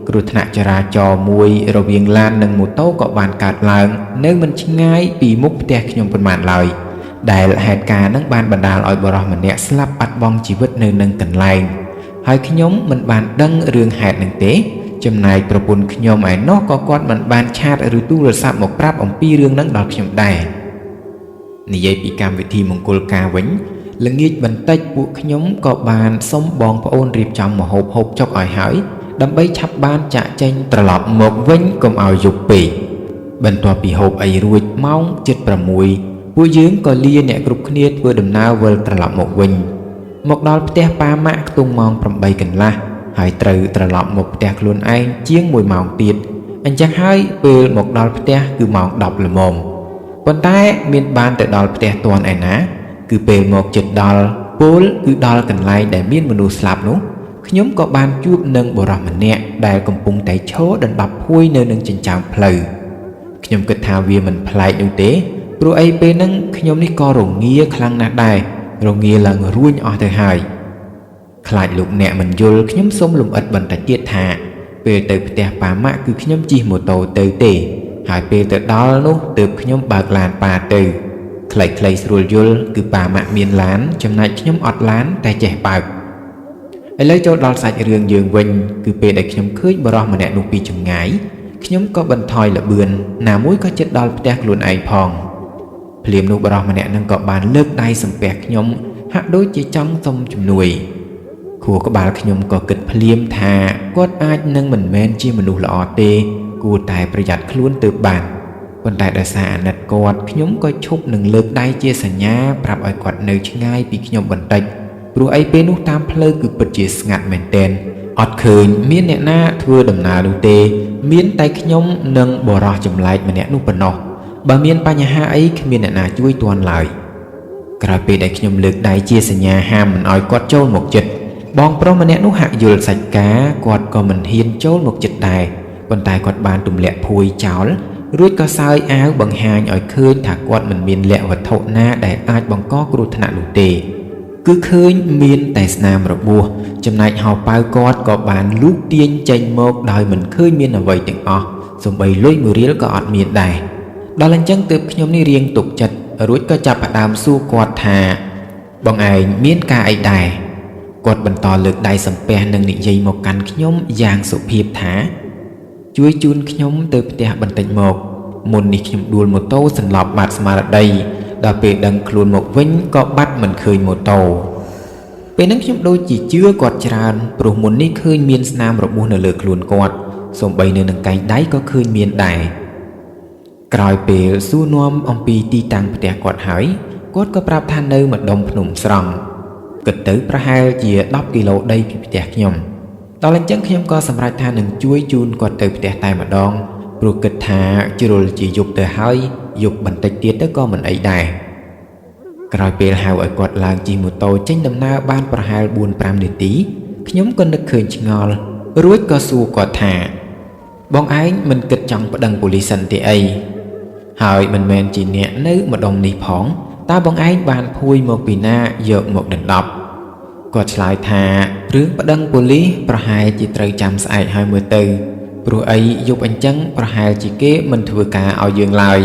គ្រោះថ្នាក់ចរាចរណ៍មួយរវាងឡាននិងម៉ូតូក៏បានកើតឡើងនៅមិនឆ្ងាយពីមុខផ្ទះខ្ញុំប៉ុន្មានឡើយដែលហេតុការណ៍នឹងបានបណ្ដាលឲ្យបុរសម្នាក់ស្លាប់បាត់បង់ជីវិតនៅនឹងកន្លែងហើយខ្ញុំមិនបានដឹងរឿងហេតុនឹងទេចំណែកប្រពន្ធខ្ញុំឯណោះក៏គាត់មិនបានឆាតឬទូរស័ព្ទមកប្រាប់អំពីរឿងនឹងដល់ខ្ញុំដែរនិយាយពីកម្មវិធីមង្គលការវិញល្ងាចបន្តិចពួកខ្ញុំក៏បានសុំបងប្អូនរៀបចំម្ហូបហូបចុកឲ្យហើយដើម្បីឆាប់បានចាក់ចេញត្រឡប់មកវិញកុំឲ្យយប់ពេកបន្ទាប់ពីហូបអីរួចម៉ោង 7:06 ពួកយើងក៏លាអ្នកគ្រប់គ្នាធ្វើដំណើរវិលត្រឡប់មកវិញមកដល់ផ្ទះប៉ាម៉ាក់ខ្ទង់ម៉ោង 8 កន្លះហើយត្រូវត្រឡប់មកផ្ទះខ្លួនឯងជាង1ម៉ោងទៀតអញ្ចឹងហើយពេលមកដល់ផ្ទះគឺម៉ោង 10 ល្មមប៉ុន្តែមានបានទៅដល់ផ្ទះទាន់ឯណាគឺពេលមកជិតដល់ពលគឺដល់កន្លែងដែលមានមនុស្សស្លាប់នោះខ្ញុំក៏បានជួបនឹងបុរសម្នាក់ដែលកំពុងតែឈរដណ្ដប់ភួយនៅនឹងចិញ្ចើមផ្លូវខ្ញុំគិតថាវាមិនប្លែកនោះទេព្រោះអីពេលហ្នឹងខ្ញុំនេះក៏រងាខ្លាំងណាស់ដែររងាឡើងរួញអស់ទៅហើយខ្លាចលោកអ្នកមិនយល់ខ្ញុំសូមលំអិតបន្តិចទៀតថាពេលទៅផ្ទះប៉ាម៉ាក់គឺខ្ញុំជិះម៉ូតូទៅទេហើយពេលទៅដល់នោះទើបខ្ញុំបើកឡានប៉ាទៅខ្លីៗស្រួលយល់គឺប៉ាម៉ាក់មានឡានចំណែកខ្ញុំអត់ឡានតែចេះបើកឥឡូវចូលដល់សាច់រឿងយើងវិញគឺពេលដែលខ្ញុំឃើញបរិសម្នាក់នោះពីចម្ងាយខ្ញុំក៏បន្ថយល្បឿនណាមួយក៏ជិតដល់ផ្ទះខ្លួនឯងផងភ្លាមនោះបរិសម្នាក់នឹងក៏បានលើកដៃសំពះខ្ញុំហាក់ដូចជាចង់សុំជំនួយខួរក្បាលខ្ញុំក៏គិតភ្លាមថាគាត់អាចនឹងមិនមែនជាមនុស្សល្អទេគួរតែប្រយ័ត្នខ្លួនទើបបានប៉ុន្តែដោយសារអាណិតគាត់ខ្ញុំក៏ឈប់នឹងលើកដៃជាសញ្ញាប្រាប់ឲ្យគាត់នៅឆ្ងាយពីខ្ញុំបន្តិចព្រោះអីពេលនោះតាមផ្លូវគឺពិតជាស្ងាត់មែនទែនអត់ឃើញមានអ្នកណាធ្វើដំណើរនោះទេមានតែខ្ញុំនិងបរិសចម្លែកម្នាក់នោះប៉ុណ្ណោះបើមានបញ្ហាអីគ្មានអ្នកណាជួយទាន់ឡើយក្រោយពេលដែលខ្ញុំលើកដៃជាសញ្ញាហាមមិនឲ្យគាត់ចូលមកជិតបងប្រុសម្នាក់នោះហាក់យល់សាច់ការគាត់ក៏មិនហ៊ានចូលមកជិតដែរប៉ុន្តែគាត់បានទម្លាក់ភួយចោលរួចក៏សើយអាវបង្ហាញឲ្យឃើញថាគាត់មិនមានលក្ខវត្ថុណាដែលអាចបង្កគ្រោះថ្នាក់នោះទេគឺឃើញមានតែស្នាមរបួសចំណែកហោប៉ៅគាត់ក៏បានលូកទាញចេញមកដោយមិនឃើញមានអ្វីទាំងអស់សូម្បីលុយ1រៀលក៏អត់មានដែរដល់អញ្ចឹងទើបខ្ញុំនេះរៀងទុកចិត្តរួចក៏ចាប់ផ្ដើមសួរគាត់ថាបងឯងមានការអីដែរគាត់បន្តលើកដៃសំពះនិងនិយាយមកកាន់ខ្ញុំយ៉ាងសុភាពថាជួយជូនខ្ញុំទៅផ្ទះបន្តិចមកមុននេះខ្ញុំដួលម៉ូតូសន្លប់បាត់ស្មារតីដល់ពេលដឹងខ្លួនមកវិញក៏បាត់មិនឃើញម៉ូតូពេលហ្នឹងខ្ញុំដូចជាជឿគាត់ច្រើនព្រោះមុននេះឃើញមានស្នាមរបួសនៅលើខ្លួនគាត់សូម្បីនៅនឹងកែងដៃក៏ឃើញមានដែរក្រោយពេលសួរនាំអំពីទីតាំងផ្ទះគាត់ហើយគាត់ក៏ប្រាប់ថានៅម្ដុំភ្នំស្រង់គិតទៅប្រហែលជា10 គីឡូដីពីផ្ទះខ្ញុំដល់អញ្ចឹងខ្ញុំក៏សម្រេចថានឹងជួយជូនគាត់ទៅផ្ទះតែម្ដងព្រោះគិតថាជ្រុលជាយប់ទៅហើយយប់បន្តិចទៀតទៅក៏មិនអីដែរក្រោយពេលហៅឲ្យគាត់ឡើងជិះម៉ូតូចេញដំណើរបានប្រហែល 4-5 នាទីខ្ញុំក៏នឹកឃើញឆ្ងល់រួចក៏សួរគាត់ថាបងឯងមិនគិតចង់ប្តឹងប៉ូលីសសិនទេអីហើយមិនមែនជាអ្នកនៅម្ដុំនេះផងតើបងឯងបានភួយមកពីណាយកមកដណ្ដប់គាត់ឆ្លើយថារឿងប្តឹងប៉ូលីសប្រហែលជាត្រូវចាំស្អែកហើយមើលទៅព្រោះអីយប់អញ្ចឹងប្រហែលជាគេមិនធ្វើការឲ្យយើងឡើយ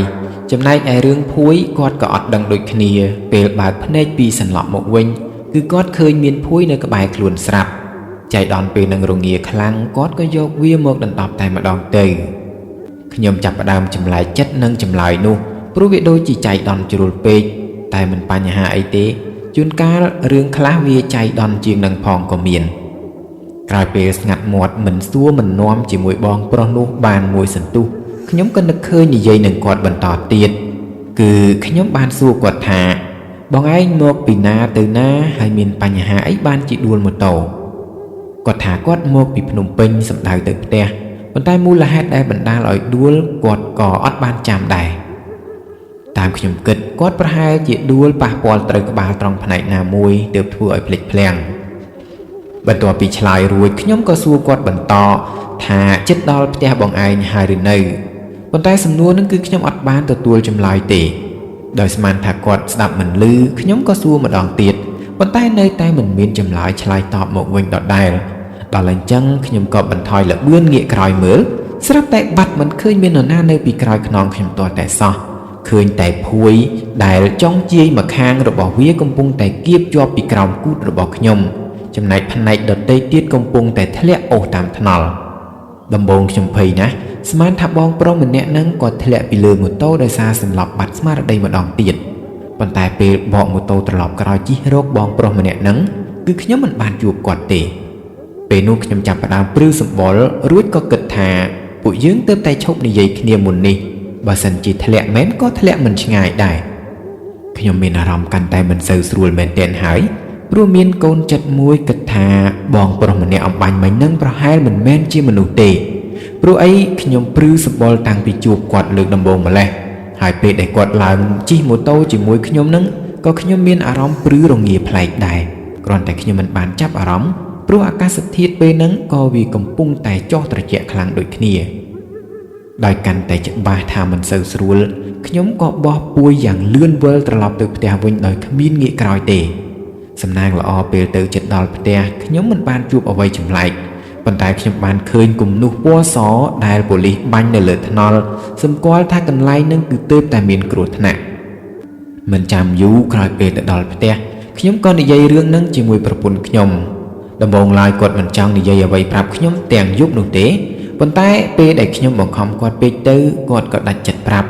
ចំណែកឯរឿងភួយគាត់ក៏អត់ដឹងដូចគ្នាពេលបើកភ្នែកពីសន្លប់មកវិញគឺគាត់ឃើញមានភួយនៅក្បែរខ្លួនស្រាប់ចៃដន្យពេលនឹងរងាខ្លាំងគាត់ក៏យកវាមកដណ្ដប់តែម្ដងទៅខ្ញុំចាប់ផ្ដើមចម្លែកចិត្តនឹងចម្លើយនោះព្រោះវាដូចជាចៃដន្យជ្រុលពេកតែមិនបញ្ហាអីទេជួនកាលរឿងខ្លះវាចៃដន្យជាងនឹងផងក៏មានក្រោយពេលស្ងាត់មាត់មិនសួរមិននាំជាមួយបងប្រុសនោះបានមួយសន្ទុះខ្ញុំក៏នឹកឃើញនិយាយនឹងគាត់បន្តទៀតគឺខ្ញុំបានសួរគាត់ថាបងឯងមកពីណាទៅណាហើយមានបញ្ហាអីបានជាដួលម៉ូតូគាត់ថាគាត់មកពីភ្នំពេញសំដៅទៅផ្ទះប៉ុន្តែមូលហេតុដែលបណ្ដាលឲ្យដួលគាត់ក៏អត់បានចាំដែរតាមខ្ញុំគិតគាត់ប្រហែលជាដួលប៉ះពាល់ត្រូវក្បាលត្រង់ផ្នែកណាមួយទើបធ្វើឲ្យភ្លេចភ្លាំង បន្ទាប់ពីឆ្លើយរួចខ្ញុំក៏សួរគាត់បន្តថាចិត្តដល់ផ្ទះបងឯងហើយឬនៅប៉ុន្តែសំណួរនឹងគឺខ្ញុំអត់បានទទួលចម្លើយទេដោយស្មានថាគាត់ស្ដាប់មិនឮខ្ញុំក៏សួរម្ដងទៀតប៉ុន្តែនៅតែមិនមានចម្លើយឆ្លើយតបមកវិញដដែលដល់អញ្ចឹងខ្ញុំក៏បន្ថយល្បឿនងាកក្រោយមើលស្រាប់តែបាត់មិនឃើញមាននរណានៅពីក្រោយខ្នងខ្ញុំទាល់តែសោះឃើញតែភួយដែលចង់ជាយមកខាងរបស់វាកំពុងតែគៀបជាប់ពីក្រោមគូតរបស់ខ្ញុំចំណែកផ្នែកដទៃទៀតកំពុងតែធ្លាក់អូសតាមថ្នល់ដំបូងខ្ញុំភ័យណាស់ស្មានថាបងប្រុសម្នាក់នឹងក៏ធ្លាក់ពីលើម៉ូតូដោយសារសន្លប់បាត់ស្មារតីម្ដងទៀតប៉ុន្តែពេលបកម៉ូតូត្រឡប់ក្រោយជិះរកបងប្រុសម្នាក់នឹងគឺខ្ញុំមិនបានជួបគាត់ទេពេលនោះខ្ញុំចាប់ផ្ដើមព្រឺសម្បុររួចក៏គិតថាពួកយើងទើបតែឈប់និយាយគ្នាមុននេះបើសិនជាធ្លាក់មែនក៏ធ្លាក់មិនឆ្ងាយដែរខ្ញុំមានអារម្មណ៍កាន់តែមិនសូវស្រួលមែនទែនហើយព្រោះមានកូនចិត្តមួយគិតថាបងប្រុសម្នាក់អំបញ្ញមិញនឹងប្រហែលមិនមែនជាមនុស្សទេព្រោះអីខ្ញុំព្រឺសម្បុរតាំងពីជួបគាត់លើកដំបូងម្លេះហើយពេលដែលគាត់ឡើងជិះម៉ូតូជាមួយខ្ញុំនឹងក៏ខ្ញុំមានអារម្មណ៍ព្រឺរងាប្លែកដែរគ្រាន់តែខ្ញុំមិនបានចាប់អារម្មណ៍ព្រោះអាកាសធាតុពេលហ្នឹងក៏វាកំពុងតែចុះត្រជាក់ខ្លាំងដូចគ្នាដោយកាន់តែច្បាស់ថាមិនសូវស្រួលខ្ញុំក៏បោះពួយយ៉ាងលឿនវិលត្រឡប់ទៅផ្ទះវិញដោយគ្មានងាកក្រោយទេសំណាងល្អពេលទៅជិតដល់ផ្ទះខ្ញុំមិនបានជួបអ្វីចម្លែកប៉ុន្តែខ្ញុំបានឃើញគំនូសពណ៌សដែលប៉ូលីសបាញ់នៅលើថ្នល់សម្គាល់ថាកន្លែងនឹងគឺទើបតែមានគ្រោះថ្នាក់មិនចាំយូរក្រោយពេលទៅដល់ផ្ទះខ្ញុំក៏និយាយរឿងនឹងជាមួយប្រពន្ធខ្ញុំដំបូងឡើយគាត់មិនចង់និយាយអ្វីប្រាប់ខ្ញុំទាំងយប់នោះទេប៉ុន្តែពេលដែលខ្ញុំបង្ខំគាត់ពេកទៅគាត់ក៏ដាច់ចិត្តប្រាប់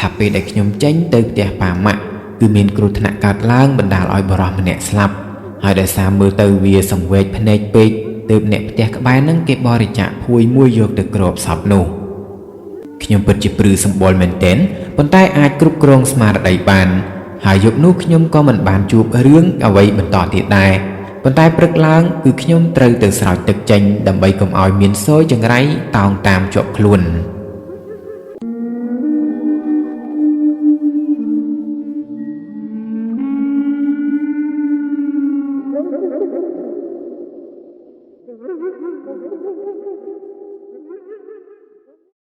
ថាពេលដែលខ្ញុំចេញទៅផ្ទះប៉ាម៉ាក់គឺមានគ្រោះថ្នាក់កើតឡើងបណ្ដាលឲ្យបរិសម្នាក់ស្លាប់ហើយដោយសារមើលទៅវាសង្វេគភ្នែកពេកទើបអ្នកផ្ទះក្បែរហ្នឹងគេបរិច្ចាគភួយមួយយកទៅគ្របសពនោះខ្ញុំពិតជាព្រឺសម្បុរមែនទែនប៉ុន្តែអាចគ្រប់គ្រងស្មារតីបានហើយយប់នោះខ្ញុំក៏មិនបានជួបរឿងអ្វីបន្តទៀតដែរប៉ុន្តែព្រឹកឡើងគឺខ្ញុំត្រូវទៅស្រោចទឹកចេញដើម្បីកុំឲ្យមានសូរចង្រៃតោងតាមជាប់ខ្លួន